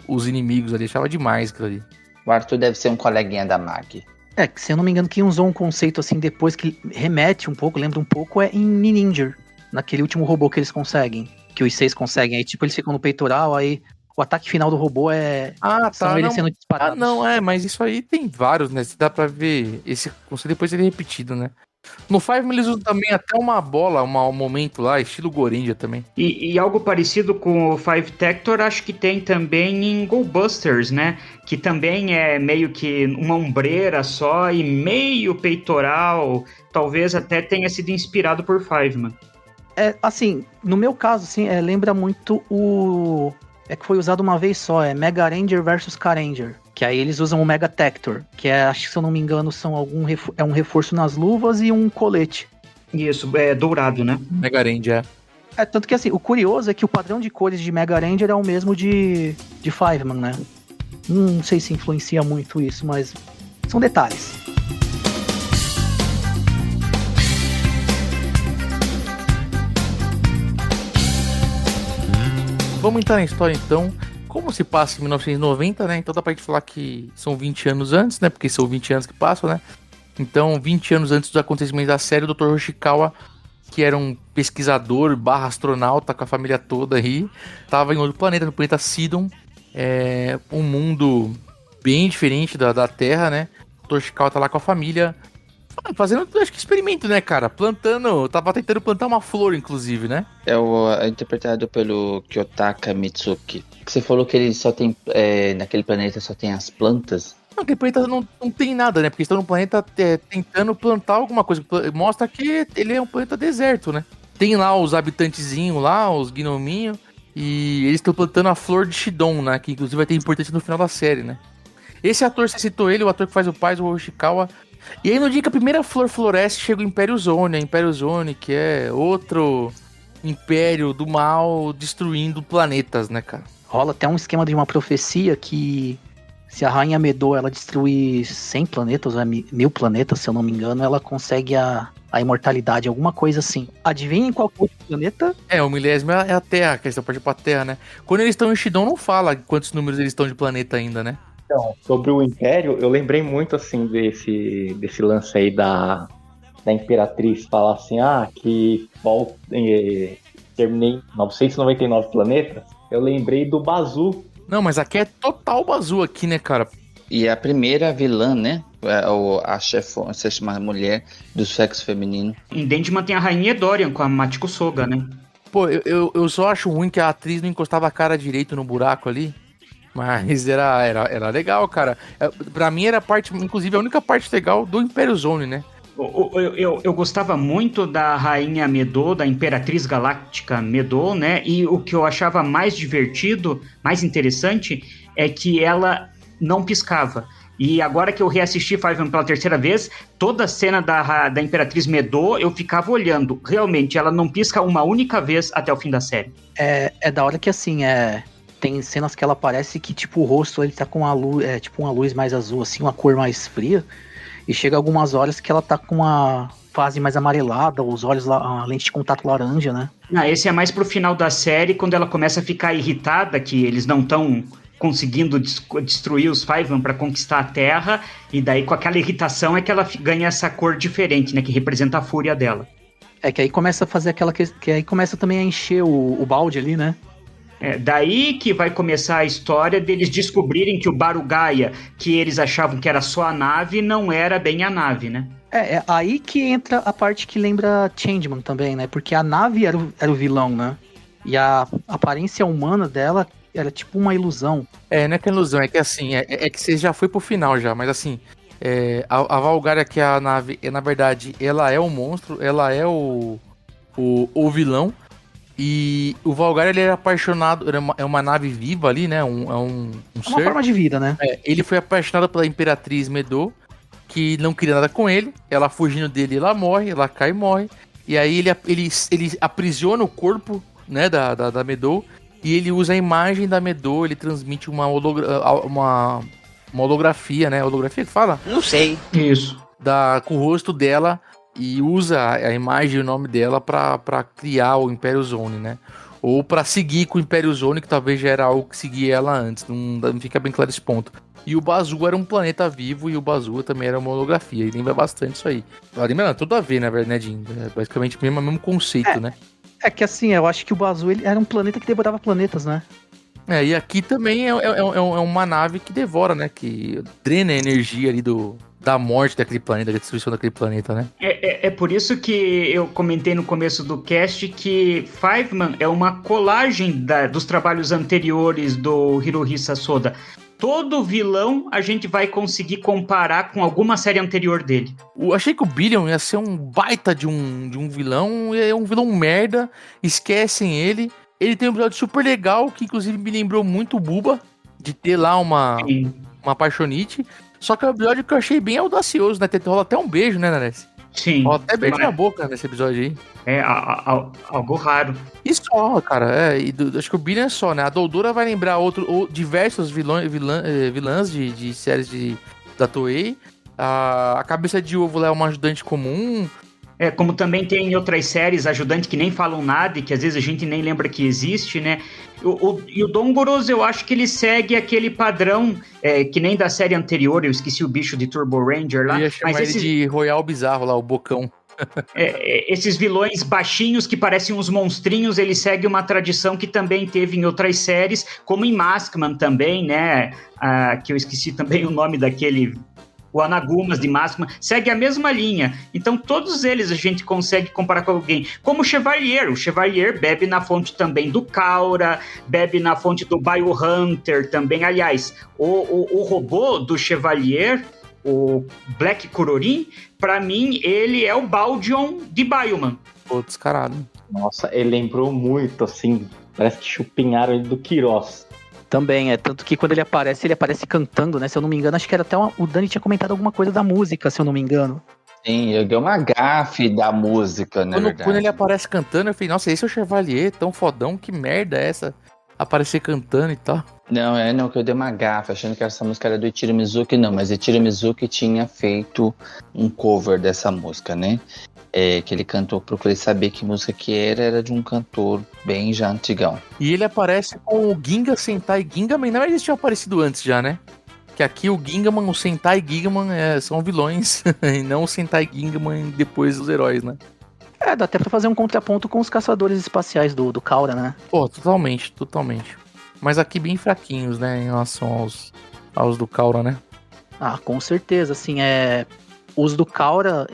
F: os inimigos ali. Achava demais aquilo ali.
G: O Arthur deve ser um coleguinha da Mag.
J: Que se eu não me engano, quem usou um conceito assim depois que remete um pouco, lembra um pouco, é em Ninja, naquele último robô que eles conseguem, que os 6 conseguem. Aí tipo, eles ficam no peitoral, aí o ataque final do robô são eles sendo disparados.
F: Não, mas isso aí tem vários, né? Se dá pra ver, esse conceito depois ele é repetido, né? No Five eles usam também até uma bola, um momento lá, estilo Gorenja também.
I: E algo parecido com o Five Tector, acho que tem também em Go Busters, né? Que também é meio que uma ombreira só e meio peitoral. Talvez até tenha sido inspirado por Fiveman.
J: Assim, no meu caso, assim, lembra muito o... que foi usado uma vez só, Mega Ranger versus K-Ranger. Que aí eles usam o Mega Tector, que acho que se eu não me engano, são um reforço nas luvas e um colete.
I: Isso, é dourado, né?
F: Mega Ranger,
J: tanto que assim, o curioso é que o padrão de cores de Mega Ranger é o mesmo de Fiveman, né? Não sei se influencia muito isso, mas são detalhes.
F: Vamos entrar na história então. Como se passa em 1990, né? Então dá pra gente falar que são 20 anos antes, né? Porque são 20 anos que passam, né? Então, 20 anos antes dos acontecimentos da série, o Dr. Hoshikawa, que era um pesquisador / astronauta com a família toda aí, tava em outro planeta, no planeta Sidon. Um mundo bem diferente da Terra, né? O Dr. Hoshikawa tá lá com a família, fazendo, acho que experimento, né, cara? Tava tentando plantar uma flor, inclusive, né?
G: É interpretado pelo Kyotaka Mitsuki. Você falou que ele só tem, naquele planeta só tem as plantas.
F: Não, aquele planeta não tem nada, né? Porque estão no planeta tentando plantar alguma coisa. Mostra que ele é um planeta deserto, né? Tem lá os habitantezinhos lá, os gnominhos, e eles estão plantando a flor de Shidon, né? Que inclusive vai ter importância no final da série, né? Esse ator, você citou ele, o ator que faz o pai, o Hoshikawa. E aí no dia que a primeira flor floresce, chega o Império Zone. A Império Zone, que é outro império do mal destruindo planetas, né, cara?
J: Rola até um esquema de uma profecia que se a Rainha Medô ela destruir 100 planetas, ou 1000 planetas, se eu não me engano, ela consegue a imortalidade, alguma coisa assim. Adivinha em qual outro planeta?
F: O milésimo é a Terra, que eles estão partindo pra Terra, né? Quando eles estão em Shidon, não fala quantos números eles estão de planeta ainda, né?
H: Então, sobre o Império, eu lembrei muito, assim, desse lance aí da Imperatriz falar assim, que terminei 999 planetas. Eu lembrei do Bazu.
F: Não, mas aqui é total Bazu aqui, né, cara?
G: E a primeira vilã, né? A chefona, uma mulher do sexo feminino.
I: Em Dendman tem a Rainha Dorian com a Machiko Soga, né?
F: Pô, eu só acho ruim que a atriz não encostava a cara direito no buraco ali. Mas era legal, cara. Pra mim era parte, inclusive a única parte legal do Império Zone, né?
I: Eu gostava muito da Rainha Medô, da Imperatriz Galáctica Medô, né? E o que eu achava mais divertido, mais interessante, é que ela não piscava. E agora que eu reassisti Fiveman pela terceira vez, toda a cena da Imperatriz Medô, eu ficava olhando. Realmente, ela não pisca uma única vez até o fim da série.
J: É da hora que, assim, tem cenas que ela parece que, tipo, o rosto ele tá com uma luz, tipo uma luz mais azul, assim, uma cor mais fria. E chega algumas horas que ela tá com uma fase mais amarelada, os olhos, a lente de contato laranja, né?
I: Esse é mais pro final da série, quando ela começa a ficar irritada, que eles não estão conseguindo destruir os Fiveman para conquistar a Terra, e daí com aquela irritação é que ela ganha essa cor diferente, né, que representa a fúria dela.
J: Que aí começa a fazer que aí começa também a encher o balde ali, né?
I: Daí que vai começar a história deles descobrirem que o Barugaia, que eles achavam que era só a nave, não era bem a nave, né?
J: É aí que entra a parte que lembra Changeman também, né? Porque a nave era o vilão, né? E a aparência humana dela era tipo uma ilusão.
F: Não é que é ilusão, é que assim, é que você já foi pro final já, mas assim, a Valgaria, que é a nave, na verdade, ela é o monstro, ela é o vilão. E o Valgaria, ele era apaixonado, é uma nave viva ali, né? Um ser.
J: Uma forma de vida, né?
F: Ele foi apaixonado pela Imperatriz Medô, que não queria nada com ele. Ela fugindo dele, ela morre, ela cai e morre. E aí ele aprisiona o corpo, né, da Medô, e ele usa a imagem da Medô, ele transmite uma holografia, né? Holografia que fala?
J: Não sei.
I: Isso.
F: Com o rosto dela. E usa a imagem e o nome dela pra criar o Império Zone, né? Ou pra seguir com o Império Zone, que talvez já era algo que seguia ela antes. Não fica bem claro esse ponto. E o Bazu era um planeta vivo e o Bazu também era uma holografia. E lembra bastante isso aí. Lembra, tudo a ver, na verdade, né, Jim? Basicamente o mesmo conceito, né?
J: É que assim, eu acho que o Bazu ele era um planeta que devorava planetas, né?
F: E aqui também é uma nave que devora, né? Que drena a energia ali da morte daquele planeta, da destruição daquele planeta, né?
I: É por isso que eu comentei no começo do cast que Fiveman é uma colagem dos trabalhos anteriores do Hirohisa Soda. Todo vilão a gente vai conseguir comparar com alguma série anterior dele.
F: Eu achei que o Billion ia ser um baita de um vilão, e é um vilão merda, esquecem ele. Ele tem um episódio super legal, que inclusive me lembrou muito o Bubba, de ter lá uma apaixonite. Só que é um episódio que eu achei bem audacioso, né? Rola até um beijo, né, Nares?
I: Sim.
F: Rola até beijo na boca nesse episódio aí.
I: Algo raro.
F: E só, cara, acho que o Billion é só, né? A Doldora vai lembrar diversos vilãs de séries da Toei. A Cabeça de Ovo lá é uma ajudante comum.
I: Como também tem outras séries, ajudantes que nem falam nada e que às vezes a gente nem lembra que existe, né? E o Dongoros, eu acho que ele segue aquele padrão, que nem da série anterior, eu esqueci o bicho de Turbo Ranger lá.
F: Eu ia chamar ele de Royal Bizarro lá, o Bocão.
I: Esses vilões baixinhos que parecem uns monstrinhos, ele segue uma tradição que também teve em outras séries, como em Maskman também, né? Que eu esqueci também o nome daquele... O Anagumas de Maskman segue a mesma linha. Então, todos eles a gente consegue comparar com alguém. Como o Chevalier. O Chevalier bebe na fonte também do Kaura, bebe na fonte do Biohunter também. Aliás, o robô do Chevalier, o Black Kurorin, pra mim, ele é o Baldion de Bioman.
F: Pô, descarado.
H: Nossa, ele lembrou muito, assim, parece que chupinharam ele do Queiroz.
J: Também, tanto que quando ele aparece cantando, né? Se eu não me engano, acho que era até o Dani tinha comentado alguma coisa da música, se eu não me engano.
G: Sim, eu dei uma gafe da música, na verdade.
F: Quando ele aparece cantando, eu falei, nossa, esse é o Chevalier, tão fodão, que merda é essa? Aparecer cantando e tal.
G: Não, que eu dei uma gafe, achando que essa música era do Ichiro Mizuki, não, mas Ichiro Mizuki tinha feito um cover dessa música, né? Que ele cantou, procurei saber que música que era de um cantor bem já antigão.
F: E ele aparece com o Ginga, Sentai e Gingaman, na verdade eles tinham aparecido antes já, né? Que aqui o Gingaman, o Sentai e Gingaman são vilões, e não o Sentai e Gingaman depois os heróis, né?
J: Dá até pra fazer um contraponto com os caçadores espaciais do Kaura, né?
F: Pô, totalmente. Mas aqui bem fraquinhos, né, em relação aos do Kaura, né?
J: Com certeza, assim, os do Kaura...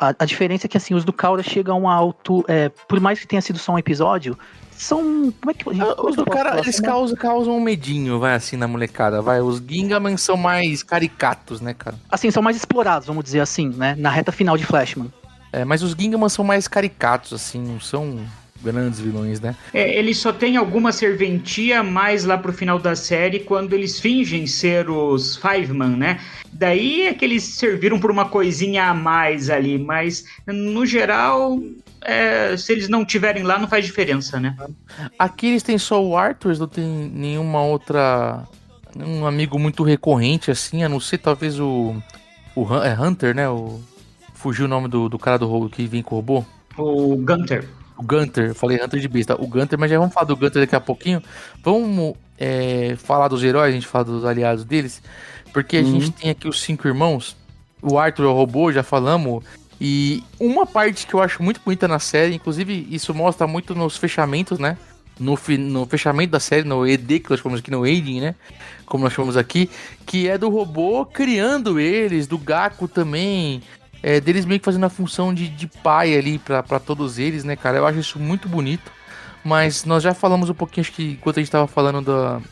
J: A diferença é que, assim, os do Kaura chegam a um alto... por mais que tenha sido só um episódio, são... Como é que...
F: Os do cara, eles causam um medinho, vai, assim, na molecada, vai. Os Gingaman são mais caricatos, né, cara?
J: Assim, são mais explorados, vamos dizer assim, né? Na reta final de Flashman.
F: Mas os Gingaman são mais caricatos, assim, não são grandes vilões, né?
I: Eles só têm alguma serventia mais lá pro final da série, quando eles fingem ser os Fiveman, né? Daí é que eles serviram por uma coisinha a mais ali, mas no geral, se eles não tiverem lá, não faz diferença, né?
F: Aqui eles têm só o Arthur, não tem nenhuma outra... Um amigo muito recorrente, assim, a não ser talvez o Hunter, né? Fugiu o nome do cara do robô que vem com o robô?
I: O Gunter.
F: O Gunter, eu falei Hunter de besta. O Gunter, mas já vamos falar do Gunter daqui a pouquinho. Vamos falar dos heróis, a gente fala dos aliados deles. Porque a gente tem aqui os 5 irmãos. O Arthur é o robô, já falamos. E uma parte que eu acho muito bonita na série, inclusive isso mostra muito nos fechamentos, né? no fechamento da série, no ED, que nós chamamos aqui, no Ending, né? Como nós chamamos aqui, que é do robô criando eles, do Gaku também, deles meio que fazendo a função de pai ali pra todos eles, né, cara? Eu acho isso muito bonito. Mas nós já falamos um pouquinho, acho que enquanto a gente tava falando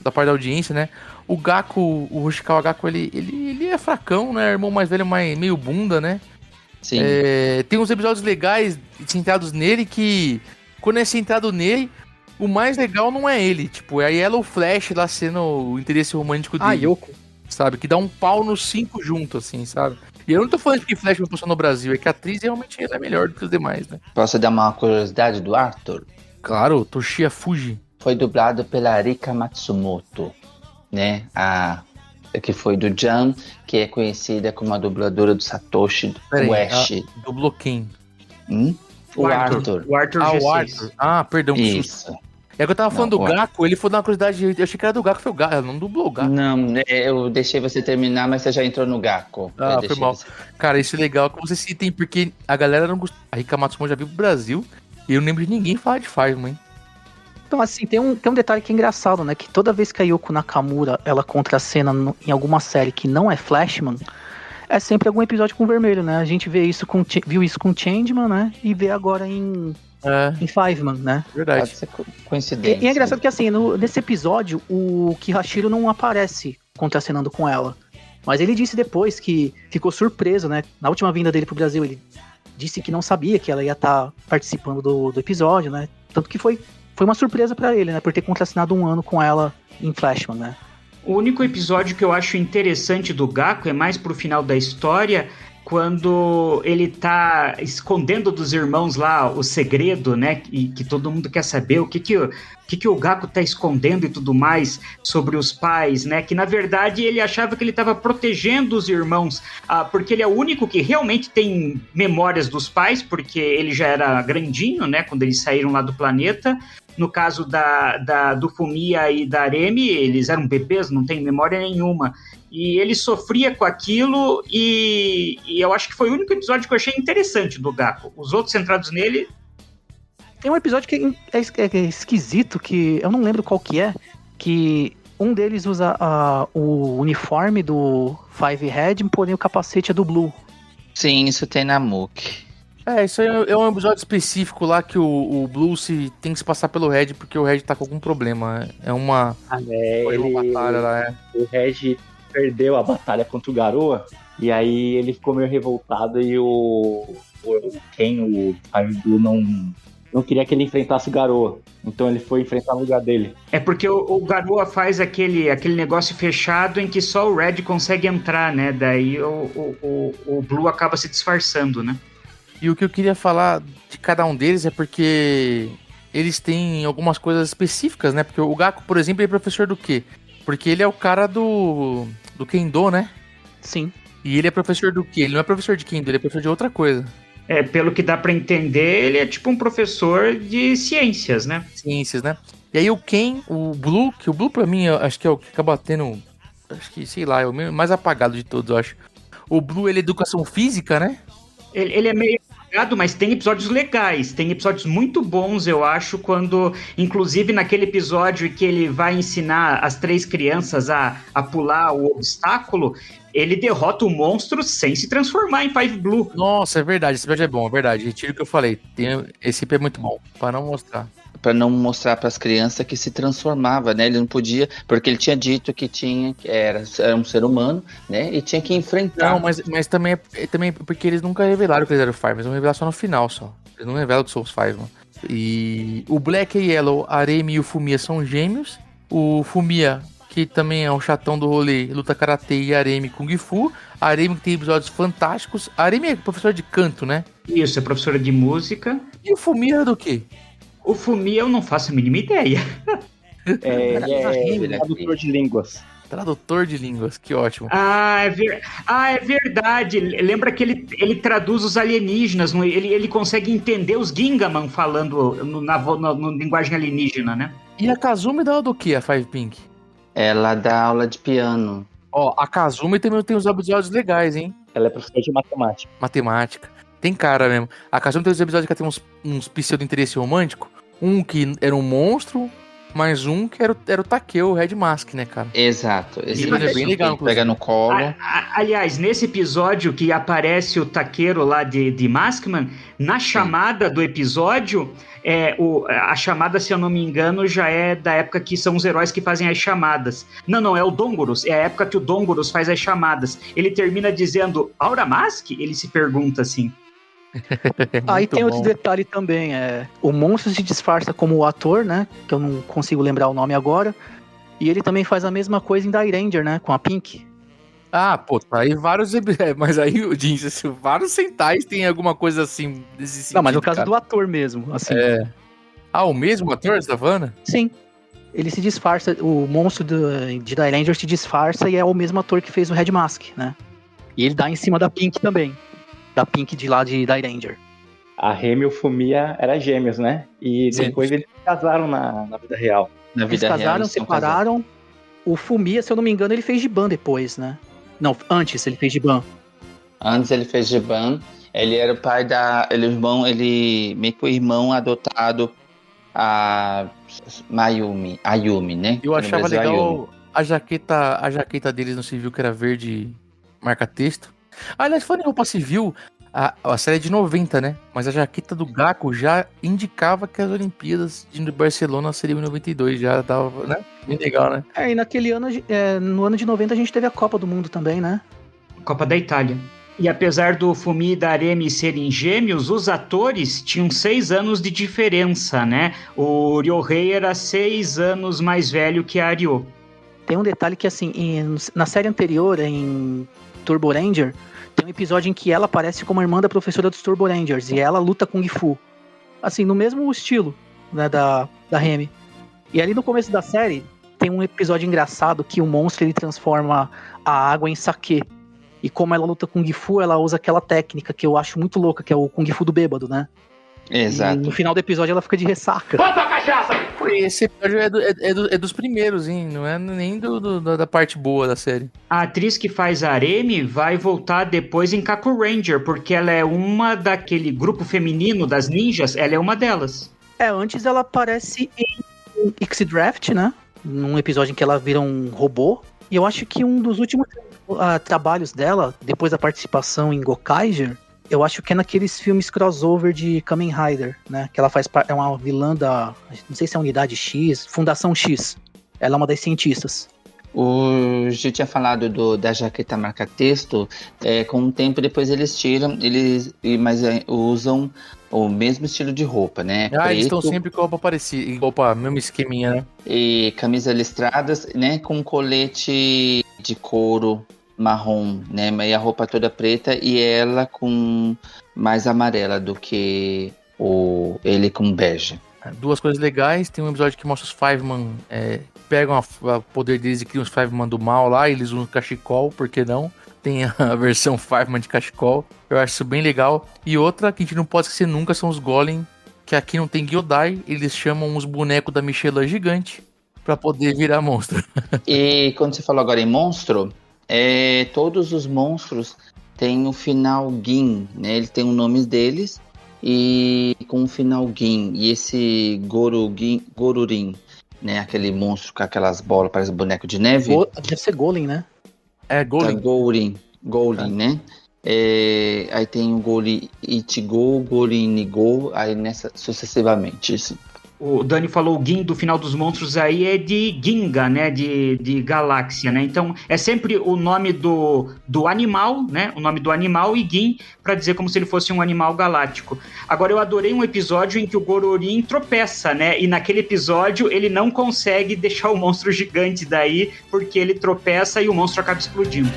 F: da parte da audiência, né? O Gaku, o Hoshikawa Gaku, ele é fracão, né? Irmão mais velho, meio bunda, né?
G: Sim.
F: Tem uns episódios legais centrados nele que, quando é centrado nele, o mais legal não é ele. Tipo, é a Yellow Flash lá sendo o interesse romântico dele.
J: Yoko.
F: Sabe? Que dá um pau nos 5 junto, assim, sabe? E eu não tô falando que Flash não funciona no Brasil, é que a atriz realmente ela é melhor do que os demais, né?
G: Posso dar uma curiosidade do Arthur?
F: Claro, Toshiya Fuji.
G: Foi dublado pela Rika Matsumoto, né? Que foi do Jump, que é conhecida como a dubladora do Satoshi Ueshi.
F: Dublou quem?
G: O Arthur.
I: O Arthur G6.
F: O Arthur. Ah, perdão.
G: Isso.
F: É que eu tava falando do Gaku, ele foi dar uma curiosidade, eu achei que era do Gaku, foi o Gaku, ela não dublou o Gaku.
G: Não, eu deixei você terminar, mas você já entrou no Gaku.
F: Ah, foi mal. Cara, isso é legal que vocês citem, porque a galera não gostou. A Rika Matsumoto já veio pro Brasil, e eu não lembro de ninguém falar de Fireman, hein?
J: Então, assim, tem um detalhe que é engraçado, né? Que toda vez que a Yoko Nakamura, ela contracena em alguma série que não é Flashman, é sempre algum episódio com vermelho, né? A gente viu isso com Changeman, né? E vê agora em Fiveman, né?
F: Verdade.
G: Pode ser coincidência.
J: E é engraçado que, assim, nesse episódio, o Kihashiro não aparece contracenando com ela. Mas ele disse depois que ficou surpreso, né? Na última vinda dele pro Brasil, ele disse que não sabia que ela ia estar participando do episódio, né? Tanto que foi uma surpresa pra ele, né? Por ter contracenado 1 ano com ela em Flashman, né?
I: O único episódio que eu acho interessante do Gaku é mais pro final da história, quando ele tá escondendo dos irmãos lá o segredo, né? E que todo mundo quer saber o que o Gaku tá escondendo e tudo mais sobre os pais, né? Que na verdade ele achava que ele estava protegendo os irmãos, porque ele é o único que realmente tem memórias dos pais, porque ele já era grandinho, né? Quando eles saíram lá do planeta. No caso do Fumiya e da Aremi, eles eram bebês, não tem memória nenhuma. E ele sofria com aquilo e eu acho que foi o único episódio que eu achei interessante do Gaku. Os outros centrados nele...
J: Tem um episódio que é esquisito, que eu não lembro qual que é, que um deles usa o uniforme do Five Head, porém o capacete é do Blue.
G: Sim, isso tem na Mookie.
F: Isso aí é um episódio específico lá que o Blue tem que se passar pelo Red porque o Red tá com algum problema. É uma...
H: Foi uma batalha lá, O Red perdeu a batalha contra o Garoa e aí ele ficou meio revoltado e o Five Blue não queria que ele enfrentasse o Garoa. Então ele foi enfrentar no lugar dele.
I: É porque o Garoa faz aquele negócio fechado em que só o Red consegue entrar, né? Daí o Blue acaba se disfarçando, né?
F: E o que eu queria falar de cada um deles é porque eles têm algumas coisas específicas, né? Porque o Gaku, por exemplo, ele é professor do quê? Porque ele é o cara do Kendo, né?
J: Sim.
F: E ele é professor do quê? Ele não é professor de Kendo, ele é professor de outra coisa.
I: Pelo que dá pra entender, ele é tipo um professor de ciências, né?
F: Ciências, né? E aí o Ken, o Blue, que o Blue pra mim, eu acho que é o que acaba tendo... Acho que, sei lá, é o mais apagado de todos, eu acho. O Blue, ele é educação física, né?
I: Ele é meio apagado, mas tem episódios legais, tem episódios muito bons, eu acho, quando, inclusive naquele episódio que ele vai ensinar as 3 crianças a pular o obstáculo, ele derrota o monstro sem se transformar em Five Blue.
F: Nossa, é verdade, esse episódio é bom, é verdade, retiro o que eu falei, esse EP é muito bom, para não mostrar.
G: Para não mostrar para as crianças que se transformava, né? Ele não podia, porque ele tinha dito que era um ser humano, né? E tinha que enfrentar.
F: Não, mas também porque eles nunca revelaram que eles eram Five, eles vão revelar só no final, só. Eles não revelam que são os Five, mano. E o Black e Yellow, a Aremi e o Fumiya são gêmeos. O Fumiya, que também é um chatão do rolê, luta karatê, e a Aremi Kung Fu. A Aremi tem episódios fantásticos. A Aremi é professora de canto, né?
I: Isso, é professora de música.
F: E o Fumiya é do quê?
I: O Fumiya eu não faço a mínima ideia.
H: Ele é tradutor de línguas.
F: Tradutor de línguas, que ótimo.
I: É verdade. Lembra que ele traduz os alienígenas, ele consegue entender os Gingaman falando na linguagem alienígena, né?
F: E a Kazumi dá aula do que, a Five Pink?
G: Ela dá aula de piano.
F: A Kazumi também tem uns episódios legais, hein?
H: Ela é professora de matemática.
F: Matemática. Tem cara mesmo. A Kazumi tem uns episódios que ela tem uns pseudo-interesse romântico Um que era um monstro, mais um que era o Takeo, o Red Mask, né, cara?
G: Exato. Esse
F: Ele é bem legal,
G: que pega no colo.
I: Aliás, nesse episódio que aparece o Taqueiro lá de Maskman, na chamada do episódio, a chamada, se eu não me engano, já é da época que são os heróis que fazem as chamadas. Não, é o Dongoros. É a época que o Dongoros faz as chamadas. Ele termina dizendo, Aura Mask? Ele se pergunta assim.
J: Aí tem outro detalhe também, o monstro se disfarça como o ator, né, que eu não consigo lembrar o nome agora, e ele também faz a mesma coisa em Die Ranger, né, com a Pink.
F: Ah, pô, tá aí vários... mas aí, o Jeans, vários Sentais tem alguma coisa assim, desse sentido,
J: não, mas no caso
F: cara.
J: do ator mesmo, assim.
F: Ah, o mesmo ator, você tá falando?
J: Sim. Ele se disfarça, o monstro de Die Ranger se disfarça e é o mesmo ator que fez o Red Mask, né, e ele dá em cima da Pink também. Da Pink de lá de Die Ranger.
H: A Remy e o Fumiya eram gêmeos, né? E depois eles se casaram na vida real.
J: Eles casaram, separaram. O Fumiya, se eu não me engano, ele fez Giban depois, né? Não, antes ele fez Giban.
G: Antes ele fez Giban. Ele era o pai ele meio que o irmão adotado a Ayumi, né?
F: Eu achava legal a jaqueta deles no civil, que era verde marca-texto. Aliás, falando em roupa civil, a série é de 90, né? Mas a jaqueta do Gaku já indicava que as Olimpíadas de Barcelona seriam em 92, já tava, né? Bem legal, né?
J: E naquele ano, no ano de 90, a gente teve a Copa do Mundo também, né?
I: Copa da Itália. E apesar do Fumi e da Aremi serem gêmeos, os atores tinham 6 anos de diferença, né? O Ryohei era 6 anos mais velho que a Ryo.
J: Tem um detalhe que, assim, na série anterior, em Turbo Ranger, tem um episódio em que ela aparece como a irmã da professora dos Turbo Rangers e ela luta Kung Fu. Assim, no mesmo estilo, né, da Remy. E ali no começo da série, tem um episódio engraçado que o monstro ele transforma a água em saquê. E como ela luta Kung Fu, ela usa aquela técnica que eu acho muito louca, que é o Kung Fu do bêbado, né?
G: Exato.
J: E no final do episódio ela fica de ressaca.
B: Bota a cachaça!
F: Esse episódio é dos primeiros, hein? Não é nem da parte boa da série.
I: A atriz que faz a Aremi vai voltar depois em Kaku Ranger, porque ela é uma daquele grupo feminino das ninjas, ela é uma delas.
J: Antes ela aparece em X-Draft, né? Num episódio em que ela vira um robô. E eu acho que um dos últimos trabalhos dela, depois da participação em Gokaiger, eu acho que é naqueles filmes crossover de Kamen Rider, né? Que ela é uma vilã não sei se é a Unidade X, Fundação X. Ela é uma das cientistas.
G: O Gil tinha falado da jaqueta marca-texto. Com o tempo depois eles tiram, mas usam o mesmo estilo de roupa, né?
F: Eles estão sempre com roupa parecida, roupa, mesmo esqueminha, né?
G: E camisa listradas, né? Com colete de couro marrom, né? E a roupa toda preta e ela com mais amarela do que ele com bege.
F: Duas coisas legais, tem um episódio que mostra os Fiveman pegam o poder deles e criam os Fiveman do mal lá, eles usam cachecol, por que não? Tem a versão Fiveman de cachecol, eu acho isso bem legal. E outra que a gente não pode esquecer nunca são os Golem, que aqui não tem Gyodai, eles chamam os bonecos da Michelin gigante pra poder virar monstro.
G: E quando você falou agora em monstro, todos os monstros têm o final Gin, né? Eles têm os nomes deles e com o final Gin. E esse Gorurin, né? Aquele monstro com aquelas bolas, parece boneco de neve.
J: Deve ser Golem, né?
F: Golem.
G: Golem, né? Aí tem o Golem Ichigo, Golem Nigo, aí sucessivamente, assim.
I: O Dani falou o Gin do final dos monstros aí é de Ginga, né? De galáxia, né? Então é sempre o nome do animal, né? O nome do animal e Gin para dizer como se ele fosse um animal galáctico. Agora eu adorei um episódio em que o Gororin tropeça, né? E naquele episódio ele não consegue deixar o monstro gigante daí porque ele tropeça e o monstro acaba explodindo.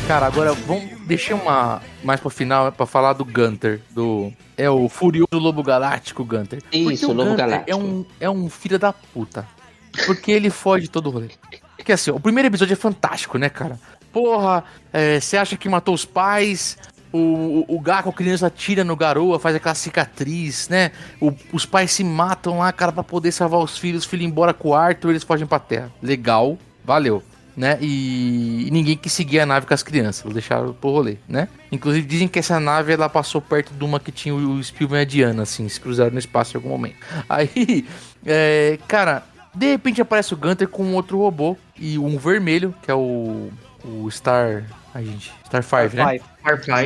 F: Cara, agora vamos deixar mais pro final pra falar do Gunter, o furioso Lobo Galáctico Gunter.
G: Isso, o Lobo
F: Gunter
G: Galáctico.
F: É um filho da puta, porque ele foge todo o rolê. Porque assim, o primeiro episódio é fantástico, né, cara? Porra, você acha que matou os pais, o Gaku, a criança, atira no garoa, faz aquela cicatriz, né? Os pais se matam lá, cara, pra poder salvar os filhos ir embora com o Arthur, eles fogem pra terra. Legal, valeu. né? E ninguém quis seguir a nave com as crianças, deixaram pro rolê, né? Inclusive dizem que essa nave ela passou perto de uma que tinha o Spielman e a Diana, assim, se cruzaram no espaço em algum momento. Aí, cara, de repente aparece o Gunter com um outro robô e um vermelho, que é o Star... Ai, gente, Star 5, né?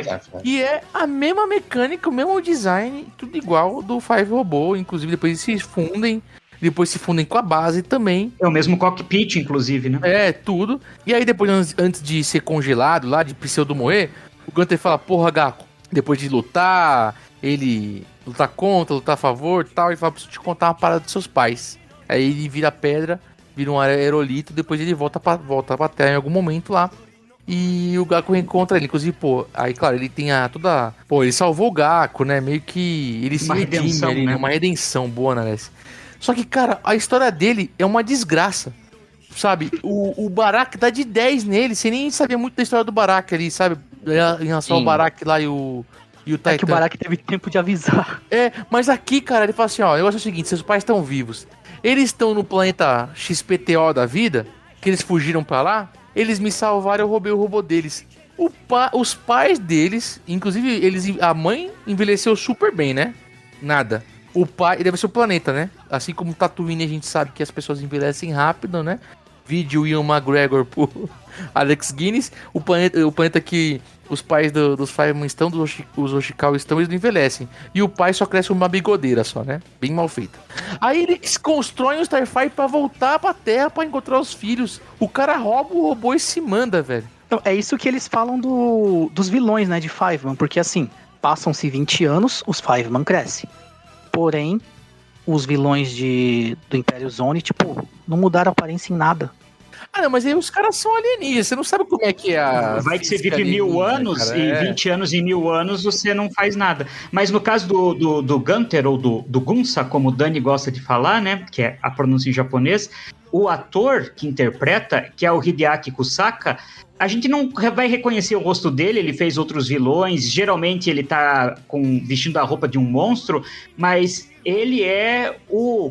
I: Star 5.
F: E é a mesma mecânica, o mesmo design, tudo igual do 5 robô, inclusive depois eles se fundem. Depois se fundem com a base também.
I: É o mesmo cockpit, inclusive, né?
F: É, tudo. E aí depois, antes de ser congelado lá, de pseudo morrer, o Gunter fala, porra, Gaku, depois de lutar, ele lutar contra, lutar a favor e tal, ele fala, preciso te contar uma parada dos seus pais. Aí ele vira pedra, vira um aerolito, depois ele volta pra Terra em algum momento lá. E o Gaku reencontra ele, inclusive, pô, aí claro, ele tem toda... Pô, ele salvou o Gaku, né, meio que ele se redime ali, né? Uma redenção boa, né, Só que, cara, a história dele é uma desgraça, sabe? O Baraka dá de 10 nele, você nem sabia muito da história do Baraka ali, sabe? Em relação ao Baraka lá e o Titan.
J: É que o Baraka teve tempo de avisar.
F: Mas aqui, cara, ele fala assim, ó, o negócio é o seguinte, seus pais estão vivos. Eles estão no planeta XPTO da vida, que eles fugiram pra lá, eles me salvaram, eu roubei o robô deles. Os pais deles, inclusive, a mãe envelheceu super bem, né? Nada. O pai, deve ser o planeta, né? Assim como Tatooine, a gente sabe que as pessoas envelhecem rápido, né? Vídeo Ian McGregor por Alex Guinness. O planeta que os pais dos Fireman estão, os Oshikawa estão, eles não envelhecem. E o pai só cresce uma bigodeira só, né? Bem mal feita. Aí eles constroem o Starfire pra voltar pra Terra pra encontrar os filhos. O cara rouba o robô e se manda, velho.
J: Então, é isso que eles falam dos vilões, né? De Fiveman. Porque assim, passam-se 20 anos, os Fiveman crescem. Porém, os vilões do Império Zone, tipo, não mudaram a aparência em nada.
F: Não, mas aí os caras são alienígenas, você não sabe como é que é a...
I: Vai que você vive 1000 anos, cara, e 20 anos em 1000 anos você não faz nada. Mas no caso do Gunter, ou do Gunsa, como o Dani gosta de falar, né, que é a pronúncia em japonês, o ator que interpreta, que é o Hideaki Kusaka, a gente não vai reconhecer o rosto dele, ele fez outros vilões, geralmente ele tá vestindo a roupa de um monstro, mas ele é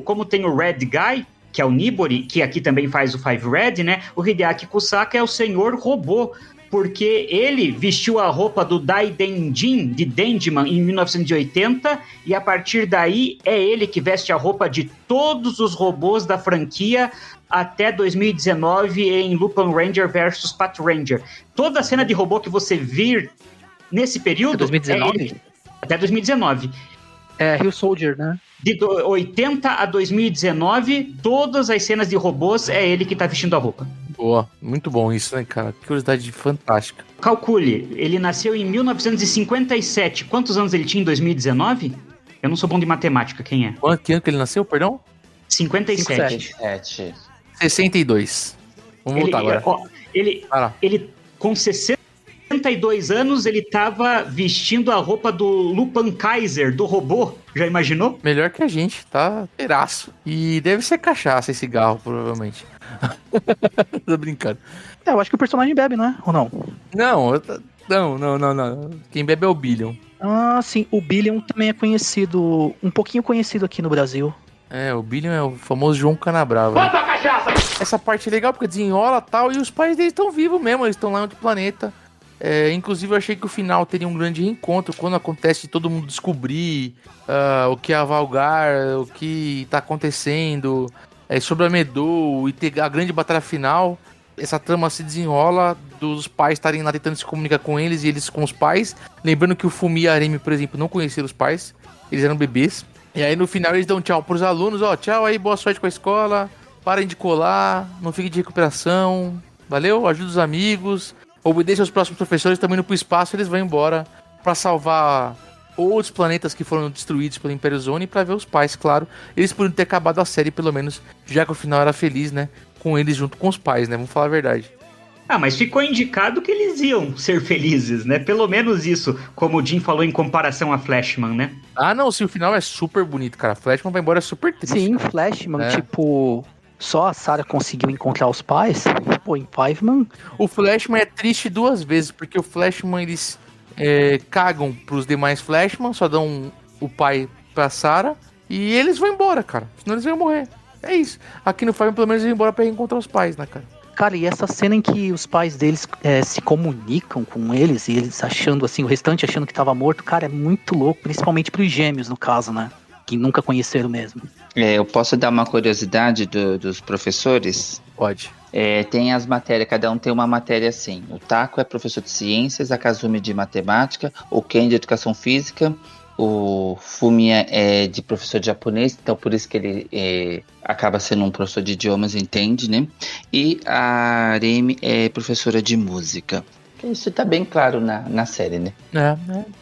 I: como tem o Red Guy, que é o Nibori, que aqui também faz o Five Red, né? O Hideaki Kusaka é o Senhor Robô, porque ele vestiu a roupa do Dai Denjin, de Denjiman, em 1980, e a partir daí é ele que veste a roupa de todos os robôs da franquia até 2019 em Lupin Ranger versus Pat Ranger. Toda a cena de robô que você vir nesse período...
J: Até 2019?
I: Até 2019.
J: É Hill Soldier, né?
I: De 80 a 2019, todas as cenas de robôs é ele que tá vestindo a roupa.
F: Boa, muito bom isso, né, cara? Que curiosidade fantástica.
I: Calcule, ele nasceu em 1957. Quantos anos ele tinha em 2019? Eu não sou bom de matemática, quem é?
F: Que ano que ele nasceu, perdão?
I: 57.
F: 62. Vamos voltar agora.
I: Ele com 62 anos, ele tava vestindo a roupa do Lupin Kaiser, do robô. Já imaginou?
F: Melhor que a gente, tá inteiraço. E deve ser cachaça esse cigarro, provavelmente. Tô brincando.
J: Eu acho que o personagem bebe, né? Ou não?
F: Não. Quem bebe é o Billion.
J: Ah, sim. O Billion também é conhecido, um pouquinho conhecido aqui no Brasil.
F: O Billion é o famoso João Canabrava. Bota a cachaça! Essa parte é legal porque desenrola e tal, e os pais deles estão vivos mesmo, eles estão lá em outro planeta. Inclusive eu achei que o final teria um grande reencontro quando acontece de todo mundo descobrir o que é a Valgar, o que tá acontecendo, sobre a Medou e ter a grande batalha final. Essa trama se desenrola dos pais estarem lá tentando se comunicar com eles e eles com os pais. Lembrando que o Fumi e a Aremi, por exemplo, não conheceram os pais, eles eram bebês. E aí no final eles dão tchau pros alunos, tchau aí, boa sorte com a escola, parem de colar, não fiquem de recuperação, valeu, ajuda os amigos, obedeçam aos próximos professores, estão indo pro espaço, eles vão embora pra salvar outros planetas que foram destruídos pelo Império Zone e pra ver os pais, claro. Eles podiam ter acabado a série, pelo menos, já que o final era feliz, né, com eles junto com os pais, né, vamos falar a verdade.
I: Mas ficou indicado que eles iam ser felizes, né? Pelo menos isso, como o Jim falou em comparação a Flashman, né?
F: Não, sim, o final é super bonito, cara. Flashman vai embora super triste.
J: Sim, Flashman, só a Sarah conseguiu encontrar os pais. Pô, em Fiveman...
F: O Flashman é triste duas vezes, porque o Flashman, eles cagam pros demais Flashman, só dão o pai pra Sarah, e eles vão embora, cara. Senão eles vão morrer. É isso. Aqui no Fiveman, pelo menos, eles vão embora pra reencontrar os pais, né, cara?
J: Cara, e essa cena em que os pais deles se comunicam com eles, e eles achando assim, o restante achando que tava morto, cara, é muito louco, principalmente pros gêmeos, no caso, né? Que nunca conheceram mesmo.
G: Eu posso dar uma curiosidade dos professores?
F: Pode.
G: Tem as matérias, cada um tem uma matéria assim. O Taco é professor de ciências, a Kazumi de matemática, o Ken de educação física, o Fumiya é de professor de japonês, então por isso que ele acaba sendo um professor de idiomas, entende, né? E a Aremi é professora de música. Isso tá bem claro na série, né?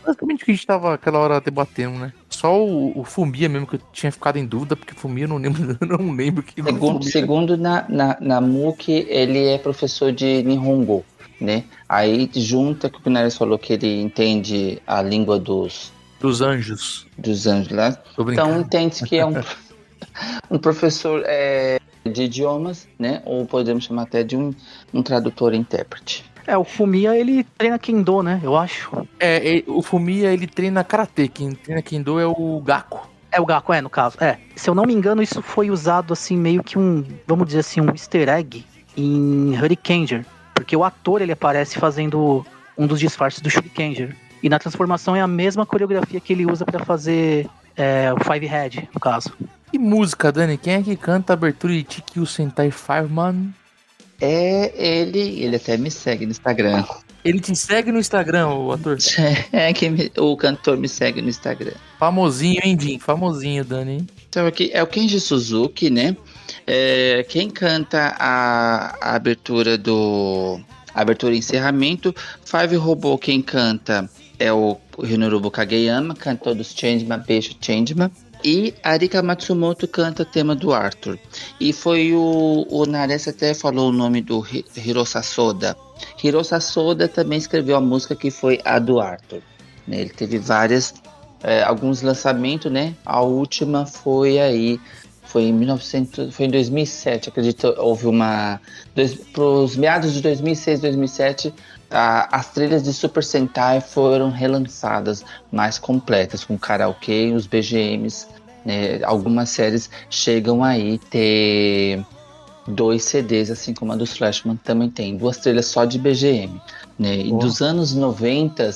F: Basicamente o que a gente tava aquela hora debatendo, né? Só o Fumiya mesmo que eu tinha ficado em dúvida, porque Fumiya eu não lembro que
G: Segundo na MOOC, ele é professor de Nihongo, né? Aí junta que o Pinares falou que ele entende a língua dos
F: anjos.
G: Dos anjos lá. Então entende que é um professor de idiomas, né? Ou podemos chamar até de um tradutor e intérprete.
J: O Fumiya, ele treina Kendo, né? Eu acho.
F: O Fumiya, ele treina Karate. Quem treina Kendo é o Gakko.
J: É o Gakko, no caso. Se eu não me engano, isso foi usado, assim, meio que vamos dizer assim, um easter egg em Hurricaneger. Porque o ator, ele aparece fazendo um dos disfarces do Shurikenger. E na transformação é a mesma coreografia que ele usa pra fazer o Five Head, no caso.
F: E música, Dani? Quem é que canta a abertura de Chikyu Sentai Fiveman?
G: Ele até me segue no Instagram.
F: Ele te segue no Instagram, o ator?
G: O cantor me segue no Instagram.
F: Famosinho, hein, Jim? Famosinho, Dani.
G: Então aqui é o Kenji Suzuki, né? Quem canta a abertura abertura e encerramento. Five Robô, quem canta é o Hinorubu Kageyama, cantor dos Changeman, Beijo Changeman. E Arika Matsumoto canta o tema do Arthur. E foi o Nares até falou o nome do Hirosa Soda. Hirosa Soda também escreveu a música que foi a do Arthur. Ele teve alguns lançamentos, né? A última foi em 2007, acredito. Houve pros meados de 2006, 2007, as trilhas de Super Sentai foram relançadas, mais completas, com karaokê e os BGMs, né? Algumas séries chegam aí ter 2 CDs, assim como a dos Flashman também tem 2 trilhas só de BGM, né? E dos anos 90,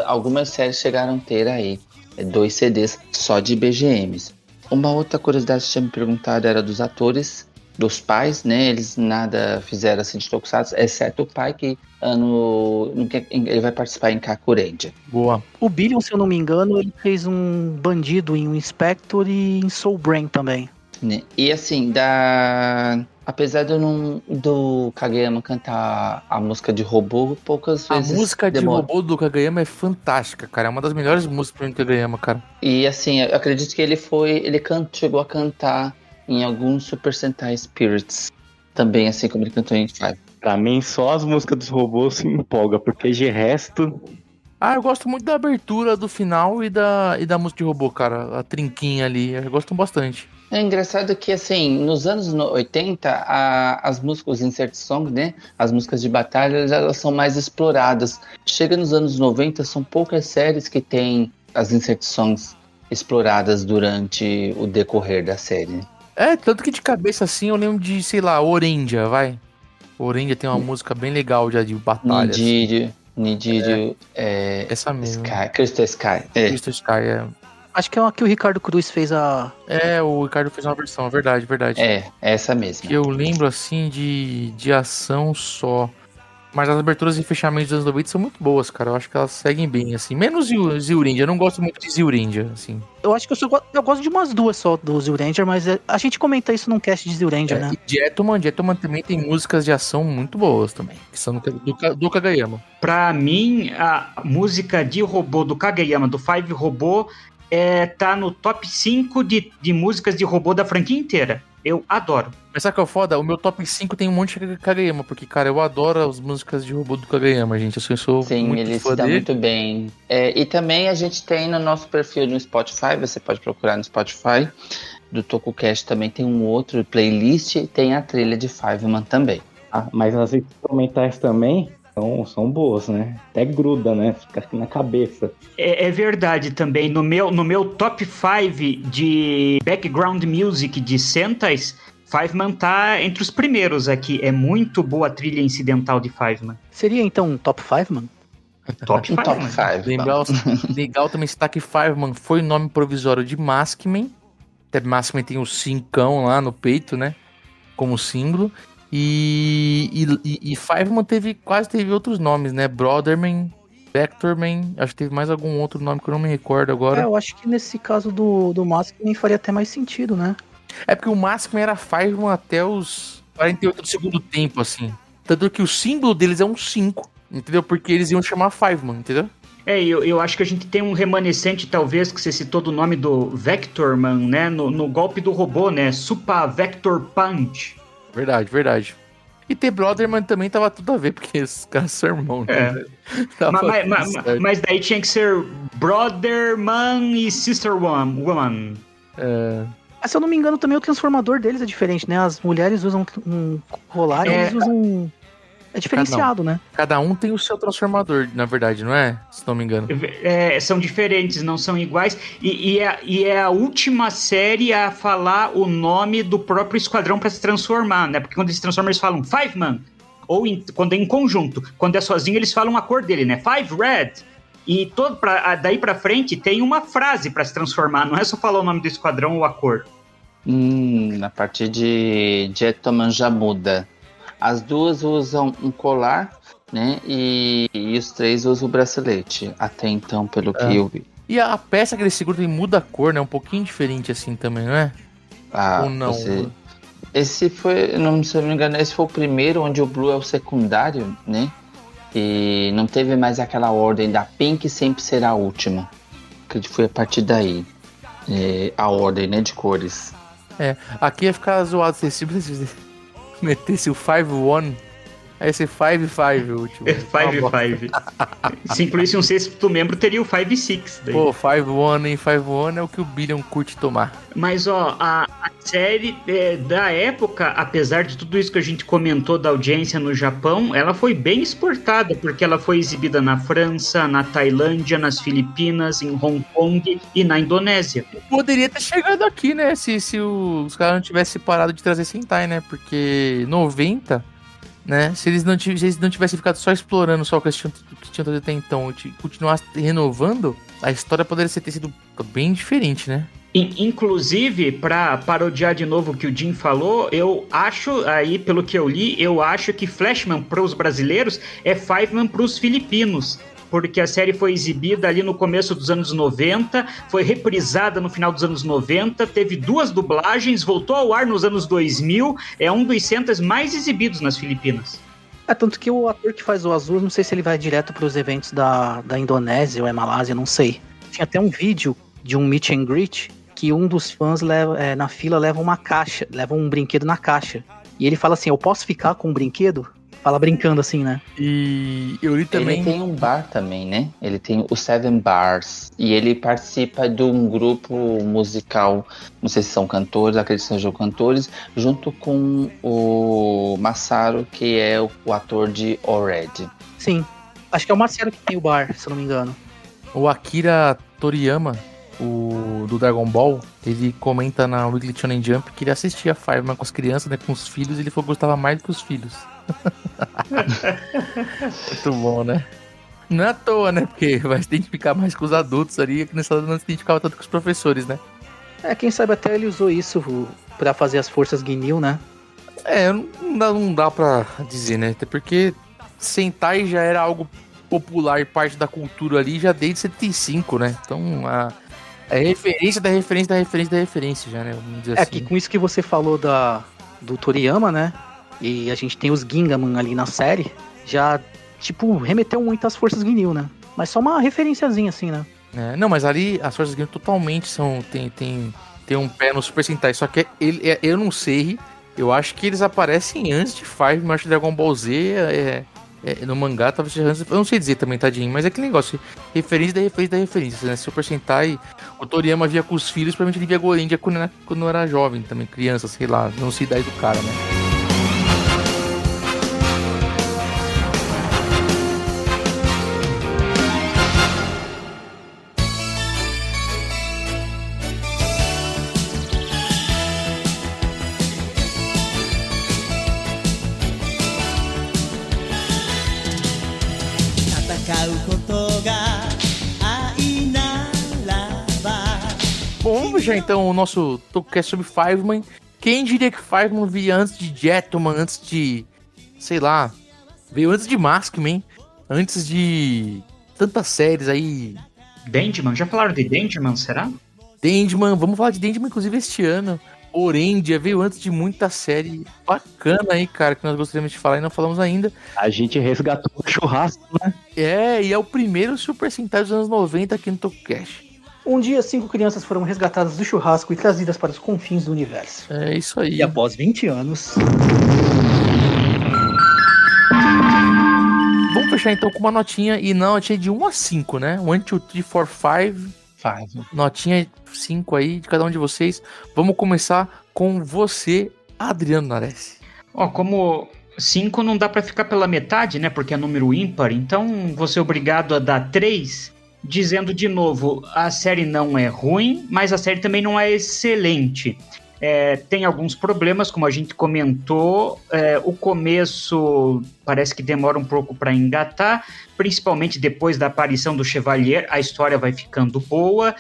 G: algumas séries chegaram a ter aí 2 CDs só de BGMs. Uma outra curiosidade que tinha me perguntado era dos atores, dos pais, né? Eles nada fizeram assim de tokusatsu, exceto o pai que ele vai participar em Kakurendia.
F: Boa.
J: O Billion, se eu não me engano, ele fez um bandido em um Inspector e em Soul Brain também.
G: Né? E assim, apesar do Kageyama cantar a música de robô, poucas vezes...
F: A música de robô do Kageyama é fantástica, cara. É uma das melhores músicas pra mim do Kageyama, cara.
G: E assim, eu acredito que ele chegou a cantar em alguns Super Sentai Spirits. Também, assim como ele cantou em Five.
H: Pra mim, só as músicas dos robôs se empolga, porque de resto...
F: Eu gosto muito da abertura, do final e da música de robô, cara. A trinquinha ali, eu gosto bastante.
G: É engraçado que, assim, nos anos 80, as músicas, os insert songs, né? As músicas de batalha, elas são mais exploradas. Chega nos anos 90, são poucas séries que têm as insert songs exploradas durante o decorrer da série.
F: Tanto que de cabeça, assim, eu lembro de, sei lá, Orendia, vai. Orendia tem uma música bem legal já de batalha.
G: Nijirio,
F: essa mesmo.
G: Crystal Sky.
F: Crystal Sky,
J: Acho que é uma que o Ricardo Cruz fez
F: o Ricardo fez uma versão, verdade.
G: Essa mesmo.
F: Que eu lembro, assim, de ação só. Mas as aberturas e fechamentos dos anos 90 são muito boas, cara. Eu acho que elas seguem bem, assim. Menos Zyurindia. Eu não gosto muito de Zyurindia, assim.
J: Eu acho que eu gosto de umas 2 só do Zyuranger, mas a gente comenta isso num cast de Zyuranger, né?
F: E Gentleman também tem músicas de ação muito boas também. Que são do Kageyama.
I: Pra mim, a música de robô do Kageyama, do Five Robô, tá no top 5 de músicas de robô da franquia inteira. Eu adoro.
F: Mas sabe o que é o foda? O meu top 5 tem um monte de Kageyama, porque, cara, eu adoro as músicas de robô do Kageyama, gente. Eu sou
G: Sim,
F: muito
G: ele
F: fã
G: se dá
F: dele.
G: muito bem. E também a gente tem no nosso perfil no Spotify, você pode procurar no Spotify, do TokuCast também tem um outro playlist, tem a trilha de Fiveman também.
H: Mas as instrumentais também são boas, né? Até gruda, né? Fica aqui na cabeça.
I: É verdade também. No meu top 5 de background music de Sentais, Fiveman tá entre os primeiros aqui. É muito boa a trilha incidental de Fiveman.
J: Seria então um top Fiveman?
I: Top 5.
G: Top 5.
F: Legal também citar que Fiveman foi o nome provisório de Maskman. Até Maskman tem o 5 lá no peito, né? Como símbolo. E Fiveman quase teve outros nomes, né? Brotherman, Vectorman. Acho que teve mais algum outro nome que eu não me recordo agora.
J: Eu acho que nesse caso do Maskman faria até mais sentido, né?
F: É porque o Maskman era Fiveman até os 48 do segundo tempo, assim. Tanto que o símbolo deles é um 5. Entendeu? Porque eles iam chamar Fiveman, entendeu?
I: Eu acho que a gente tem um remanescente, talvez, que você citou do nome do Vectorman, né? No golpe do robô, né? Super Vector Punch.
F: Verdade. E ter Brotherman também tava tudo a ver, porque os caras são irmãos. Né?
I: Mas daí tinha que ser Brotherman e Sister Woman.
J: Mas se eu não me engano, também o transformador deles é diferente, né? As mulheres usam um colar e eles usam... É diferenciado, né?
F: Cada um tem o seu transformador, na verdade, não é? Se não me engano.
I: São diferentes, não são iguais. E é a última série a falar o nome do próprio esquadrão para se transformar, né? Porque quando eles se transformam, eles falam Fiveman. Ou quando é em conjunto. Quando é sozinho, eles falam a cor dele, né? Five Red. E daí pra frente tem uma frase para se transformar. Não é só falar o nome do esquadrão ou a cor.
G: A partir de Jetman já muda. As duas usam um colar, né? E os 3 usam o bracelete. Até então, pelo que eu vi.
F: E a peça que eles seguram tem muda a cor, né? Um pouquinho diferente assim também, não é? Ou não?
G: Esse foi, se eu não me engano, esse foi o primeiro onde o Blue é o secundário, né? E não teve mais aquela ordem da Pink sempre será a última. Que foi a partir daí. A ordem, né? De cores.
F: Aqui ia ficar zoado se simples metesse o 5-1, aí esse 5-5 o último.
I: 5-5. Se incluísse um sexto membro, teria o 5-6.
F: Pô, 5-1 é o que o Billion curte tomar.
I: Mas, a série da época, apesar de tudo isso que a gente comentou da audiência no Japão, ela foi bem exportada, porque ela foi exibida na França, na Tailândia, nas Filipinas, em Hong Kong e na Indonésia.
F: Poderia ter chegado aqui, né, se os caras não tivessem parado de trazer Sentai, né, porque 90... né? Se eles não tivessem ficado só explorando só o que tinham trazido até então e continuassem renovando, a história poderia ter sido bem diferente, né?
I: Inclusive, para parodiar de novo o que o Jim falou, eu acho, aí pelo que eu li, eu acho que Flashman para os brasileiros é Fiveman para os filipinos. Porque a série foi exibida ali no começo dos anos 90, foi reprisada no final dos anos 90, teve 2 dublagens, voltou ao ar nos anos 2000, é um dos centros mais exibidos nas Filipinas.
J: Tanto que o ator que faz o Azul, não sei se ele vai direto para os eventos da Indonésia ou Malásia, não sei. Tinha até um vídeo de um meet and greet que um dos fãs na fila leva uma caixa, leva um brinquedo na caixa. E ele fala assim, eu posso ficar com o brinquedo? Fala brincando assim, né?
F: E eu li também...
G: Ele tem um bar também, né? Ele tem o Seven Bars. E ele participa de um grupo musical, não sei se são cantores, acredito que sejam cantores, junto com o Masaru, que é o ator de O-Red.
J: Sim. Acho que é o Masaru que tem o bar, se eu não me engano.
F: O Akira Toriyama, do Dragon Ball, ele comenta na Weekly Shonen Jump que ele assistia Fireman com as crianças, né, com os filhos, e ele falou que gostava mais do que os filhos. Muito bom, né? Não é à toa, né? Porque vai se identificar mais com os adultos ali, que nessa hora não se identificava tanto com os professores, né?
J: Quem sabe até ele usou isso pra fazer as forças Ginyu, né?
F: Não dá pra dizer, né? Até porque Sentai já era algo popular e parte da cultura ali já desde 75, né? Então é referência da referência da referência da referência já, né? Vamos dizer assim.
J: Que com isso que você falou do Toriyama, né? E a gente tem os Gingaman ali na série, já, tipo, remeteu muito às forças Ginyu, né? Mas só uma referenciazinha assim, né?
F: Não, mas ali as forças Ginyu totalmente tem um pé no Super Sentai, só que eu não sei, eu acho que eles aparecem antes de Five, mas acho que Dragon Ball Z no mangá talvez seja antes, eu não sei dizer também, tadinho, mas é aquele negócio, referência da referência da referência, né? Super Sentai, o Toriyama via com os filhos, provavelmente ele via Gorendia quando era jovem também, criança, sei lá, não sei a idade do cara, né? Bom, vamos já então o nosso TokuCast sobre Fiveman. Quem diria que Fiveman veio antes de Gentleman, antes de... sei lá... veio antes de Maskman, antes de... tantas séries aí...
I: Dandyman? Já falaram de Dandyman, será?
F: Dandyman, vamos falar de Dandyman inclusive este ano. Orendia veio antes de muita série bacana aí, cara, que nós gostaríamos de falar e não falamos ainda.
H: A gente resgatou o churrasco, né?
F: E é o primeiro Super Sentai dos anos 90 aqui no TokuCast.
J: Um dia, 5 crianças foram resgatadas do churrasco e trazidas para os confins do universo.
F: É isso aí.
J: E após 20 anos...
F: Vamos fechar então com uma notinha, e não, notinha de 1 a 5, né? 1, 2, 3, 4, 5. Notinha 5 aí de cada um de vocês. Vamos começar com você, Adriano Nares.
I: Como 5 não dá pra ficar pela metade, né? Porque é número ímpar. Então vou ser obrigado a dar 3, dizendo de novo, a série não é ruim, mas a série também não é excelente. Tem alguns problemas, como a gente comentou. O começo parece que demora um pouco para engatar, principalmente depois da aparição do Chevalier. A história vai ficando boa.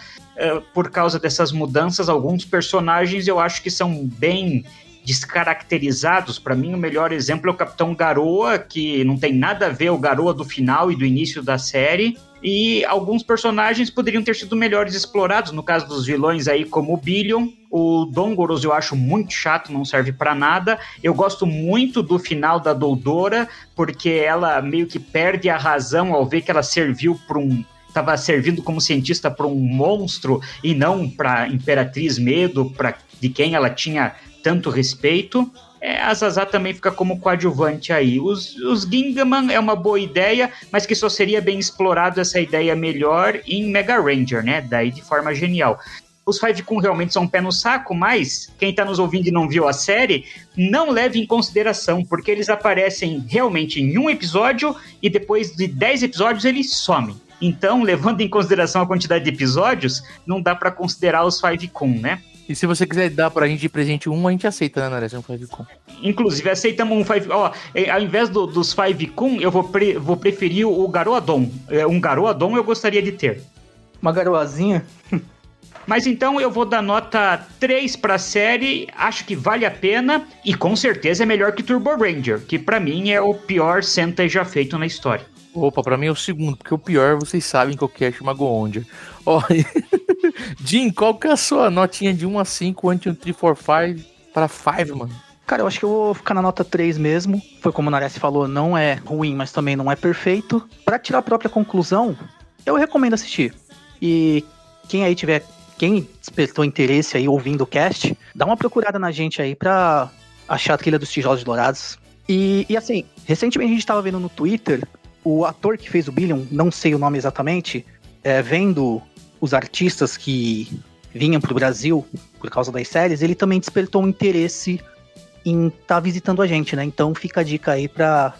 I: Por causa dessas mudanças, alguns personagens eu acho que são bem descaracterizados. Para mim, o melhor exemplo é o Capitão Garoa, que não tem nada a ver o Garoa do final e do início da série. E alguns personagens poderiam ter sido melhores explorados, no caso dos vilões aí, como o Billion. O Dongoros eu acho muito chato, não serve pra nada. Eu gosto muito do final da Doudora, porque ela meio que perde a razão ao ver que ela serviu para estava servindo como cientista para um monstro e não para Imperatriz Medo, de quem ela tinha tanto respeito. A Zazá também fica como coadjuvante aí. Os Gingaman é uma boa ideia, mas que só seria bem explorado essa ideia melhor em Mega Ranger, né? Daí de forma genial. Os Five-Kun realmente são um pé no saco, mas quem tá nos ouvindo e não viu a série, não leve em consideração, porque eles aparecem realmente em um episódio e depois de 10 episódios eles somem. Então, levando em consideração a quantidade de episódios, não dá pra considerar os Five-Kun, né?
F: E se você quiser dar pra gente de presente a gente aceita, né, Nares? Um Five-Kun.
I: Inclusive, aceitamos um Five... ao invés dos Five-Kun, eu vou preferir o Garoadon. Um Garoadon eu gostaria de ter.
J: Uma garoazinha?
I: Mas então eu vou dar nota 3 pra série, acho que vale a pena, e com certeza é melhor que Turbo Ranger, que pra mim é o pior Sentai já feito na história.
F: Opa, pra mim é o segundo, porque o pior vocês sabem que eu quero chamar Goondia. Jim, qual que é a sua notinha de 1 a 5, 1, 2, 3, 4, 5 para Fiveman?
J: Cara, eu acho que eu vou ficar na nota 3 mesmo. Foi como o Nares falou, não é ruim, mas também não é perfeito. Pra tirar a própria conclusão, eu recomendo assistir. E quem despertou interesse aí ouvindo o cast, dá uma procurada na gente aí pra achar a trilha dos Tijolos Dourados. E assim, recentemente a gente tava vendo no Twitter, o ator que fez o Billion, não sei o nome exatamente, vendo os artistas que vinham pro Brasil por causa das séries, ele também despertou um interesse em estar visitando a gente, né? Então fica a dica aí pra...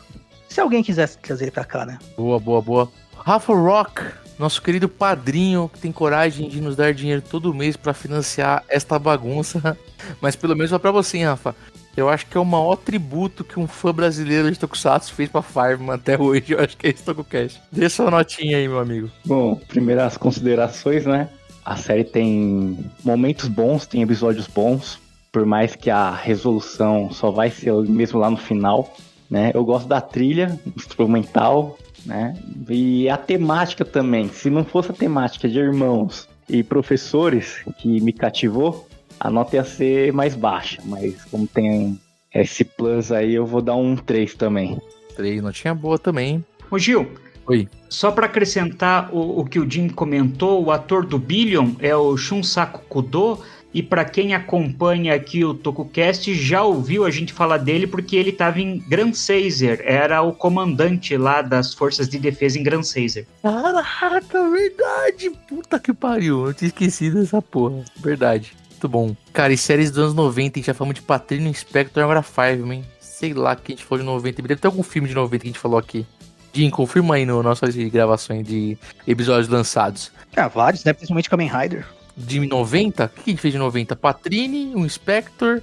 J: se alguém quiser trazer ele pra cá, né?
F: Boa. Rafa Rock, nosso querido padrinho, que tem coragem de nos dar dinheiro todo mês pra financiar esta bagunça. Mas pelo menos só pra você, hein, Rafa? Eu acho que é o maior tributo que um fã brasileiro de Tokusatsu fez pra Fireman até hoje. Eu acho que é esse TokuCast. Dê sua notinha aí, meu amigo.
H: Bom, primeiras considerações, né? A série tem momentos bons, tem episódios bons, por mais que a resolução só vai ser mesmo lá no final, né? Eu gosto da trilha instrumental, né? E a temática também. Se não fosse a temática de irmãos e professores que me cativou, a nota ia ser mais baixa, mas como tem esse plus aí, eu vou dar um 3 também.
F: 3, notinha boa também.
I: Ô Gil,
F: oi.
I: Só para acrescentar o que o Jim comentou, o ator do Billion é o Shunsaku Kudo, e para quem acompanha aqui o TokuCast, já ouviu a gente falar dele porque ele estava em Grand Caesar, era o comandante lá das forças de defesa em Grand Caesar.
F: Caraca, verdade, puta que pariu, eu tinha esquecido dessa porra, verdade. Muito bom. Cara, e séries dos anos 90, a gente já falamos de Patrino, Inspector, agora Fiveman. Sei lá que a gente falou de 90. Deve ter algum filme de 90 que a gente falou aqui. Jim, confirma aí no nossas gravações de episódios lançados.
J: Vários, né? Principalmente Kamen Rider.
F: De 90? O que a gente fez de 90? Patrine, um Inspector,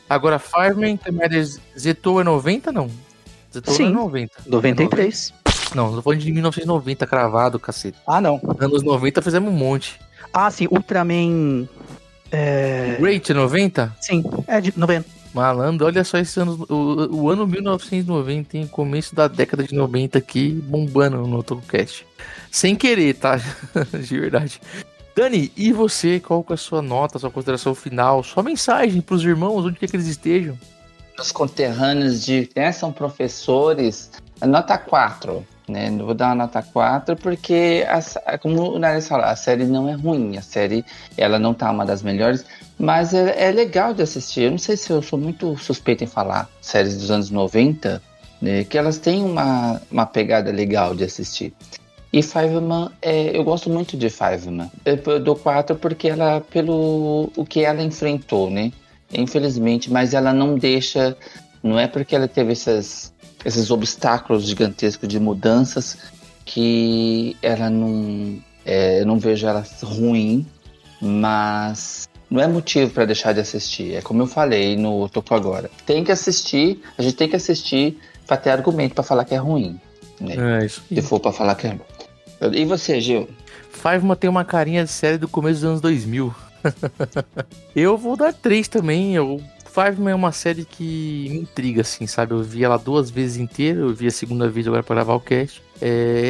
F: agora Fiveman, Kamen Rider Zetou é 90, não? Zetou
J: Sim,
F: é 90.
J: 93.
F: Não, tô falando de 1990, cravado, cacete.
J: Ah, não.
F: Anos 90 fizemos um monte.
J: Ah, sim, Ultraman
F: Great 90?
J: Sim, é de 90.
F: Malandro, olha só esse ano, o ano 1990, hein? Começo da década de 90 aqui, bombando no TokuCast. Sem querer, tá? De verdade. Dani, e você? Qual que é a sua nota, sua consideração final? Sua mensagem pros irmãos, onde quer que eles estejam?
G: Os conterrâneos são professores, a nota 4, né? Eu vou dar uma nota 4 porque, como o Nares falou, a série não é ruim, a série ela não tá uma das melhores, mas é legal de assistir. Eu não sei se eu sou muito suspeito em falar séries dos anos 90, né, que elas têm uma pegada legal de assistir. E Fiveman, eu gosto muito de Fiveman. Eu dou 4 porque ela, pelo o que ela enfrentou, né? Infelizmente, mas ela não deixa, não é porque ela teve esses obstáculos gigantescos de mudanças que ela não, eu não vejo ela ruim, mas não é motivo para deixar de assistir. É como eu falei no Toco Agora. Tem que assistir, a gente tem que assistir para ter argumento para falar que é ruim, né?
F: Isso.
G: Se for para falar que é ruim. E você, Gil?
F: Fiveman tem uma carinha de série do começo dos anos 2000. Eu vou dar 3 também. Fiveman é uma série que me intriga, assim, sabe? Eu vi ela 2 vezes inteira, eu vi a segunda vez agora pra gravar o cast.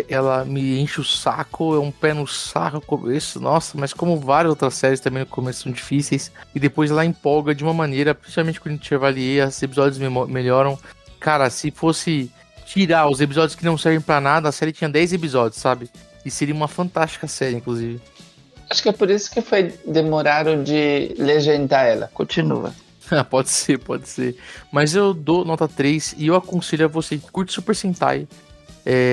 F: Ela me enche o saco, é um pé no saco no começo, nossa, mas como várias outras séries também no começo são difíceis, e depois ela empolga de uma maneira, principalmente quando a gente avalia, os episódios melhoram. Cara, se fosse tirar os episódios que não servem pra nada, a série tinha 10 episódios, sabe? E seria uma fantástica série, inclusive.
G: Acho que é por isso que demoraram de legendar ela. Continua.
F: Pode ser. Mas eu dou nota 3 e eu aconselho a você que curte Super Sentai,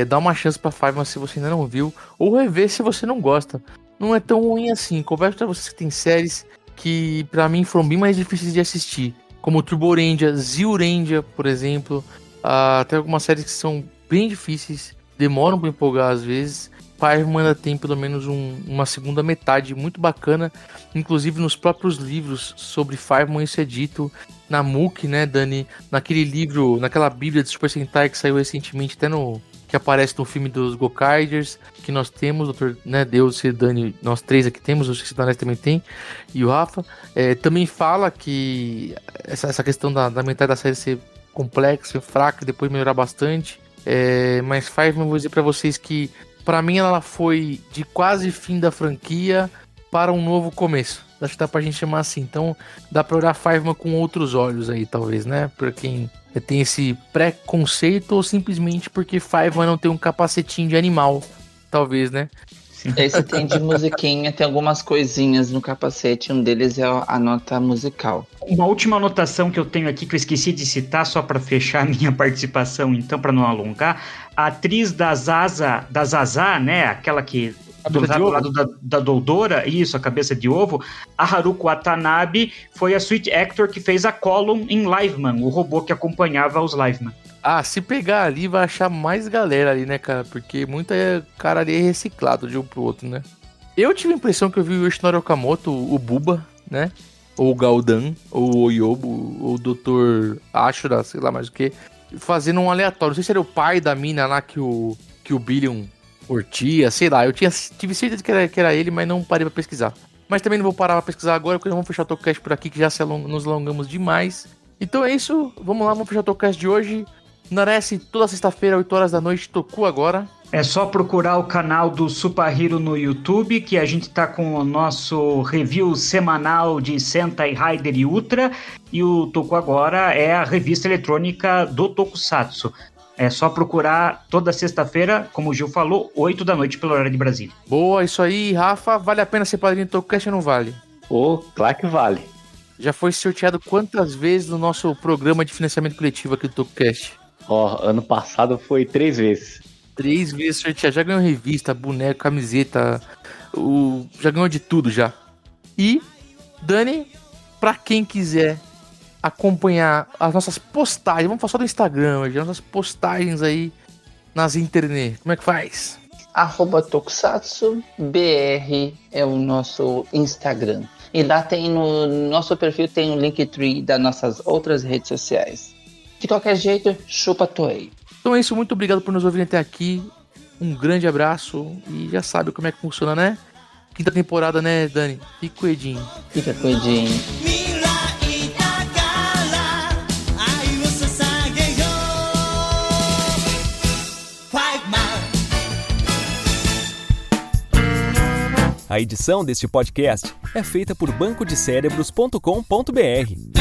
F: dá uma chance pra Fiveman se você ainda não viu, ou rever se você não gosta. Não é tão ruim assim. Converso pra vocês que tem séries que pra mim foram bem mais difíceis de assistir, como Turbo Ranger, Zyuranger, por exemplo. Tem algumas séries que são bem difíceis, demoram pra empolgar às vezes. Fiveman ainda tem pelo menos uma segunda metade muito bacana, inclusive nos próprios livros sobre Fiveman isso é dito, na MOOC, né, Dani, naquele livro, naquela bíblia de Super Sentai que saiu recentemente, até que aparece no filme dos Gokaiders, que nós temos, Dr. Né, Deus e Dani, nós 3 aqui temos, o Cidanés também tem, e o Rafa, também fala que essa questão da metade da série ser complexa, fraca, e depois melhorar bastante, mas Fiveman, vou dizer pra vocês que pra mim ela foi de quase fim da franquia para um novo começo. Acho que dá pra gente chamar assim. Então dá pra olhar Fiveman com outros olhos aí, talvez, né? Pra quem tem esse preconceito ou simplesmente porque Fiveman não tem um capacetinho de animal. Talvez, né?
G: Esse tem de musiquinha, tem algumas coisinhas no capacete. Um deles é a nota musical.
I: Uma última anotação que eu tenho aqui que eu esqueci de citar, só para fechar a minha participação, então, para não alongar. A atriz da Zaza, né? Aquela que do lado da Doudora, isso, a cabeça de ovo, a Haruko Watanabe foi a Sweet Actor que fez a Column em Liveman, o robô que acompanhava os Liveman.
F: Se pegar ali, vai achar mais galera ali, né, cara? Porque muita cara ali é reciclado de um pro outro, né? Eu tive a impressão que eu vi o Yoshinori Okamoto, o Buba, né? Ou o Galdan, ou o Oyobo, ou o Dr. Ashura, sei lá mais o que, fazendo um aleatório. Não sei se era o pai da mina lá que o Billion curtia, sei lá. Eu tive certeza que era ele, mas não parei pra pesquisar. Mas também não vou parar pra pesquisar agora, porque vamos fechar o TokuCast por aqui, que já nos alongamos demais. Então é isso, vamos lá, vamos fechar o TokuCast de hoje. Nares, toda sexta-feira, 8 horas da noite, Toku Agora.
I: É só procurar o canal do Supahiro no YouTube, que a gente tá com o nosso review semanal de Sentai, Rider e Ultra, e o Toku Agora é a revista eletrônica do Tokusatsu. É só procurar toda sexta-feira, como o Gil falou, 8 da noite pelo horário de Brasília.
F: Boa, isso aí, Rafa. Vale a pena ser padrinho do TokuCast ou não vale?
H: Claro que vale.
F: Já foi sorteado quantas vezes no nosso programa de financiamento coletivo aqui do TokuCast?
H: Ano passado foi 3 vezes.
F: 3 vezes sorteado. Já ganhou revista, boneco, camiseta. Já ganhou de tudo já. E, Dani, pra quem quiser acompanhar as nossas postagens, vamos falar só do Instagram hoje, as nossas postagens aí nas internet, como é que faz?
G: @tokusatsu_br é o nosso Instagram. E lá tem no nosso perfil tem o Linktree das nossas outras redes sociais. De qualquer jeito, chupa Toei.
F: Então é isso, muito obrigado por nos ouvirem até aqui. Um grande abraço e já sabe como é que funciona, né? quinta temporada, né, Dani? Fica com o Edinho.
G: Fica com o Edinho.
A: A edição deste podcast é feita por bancodecerebros.com.br.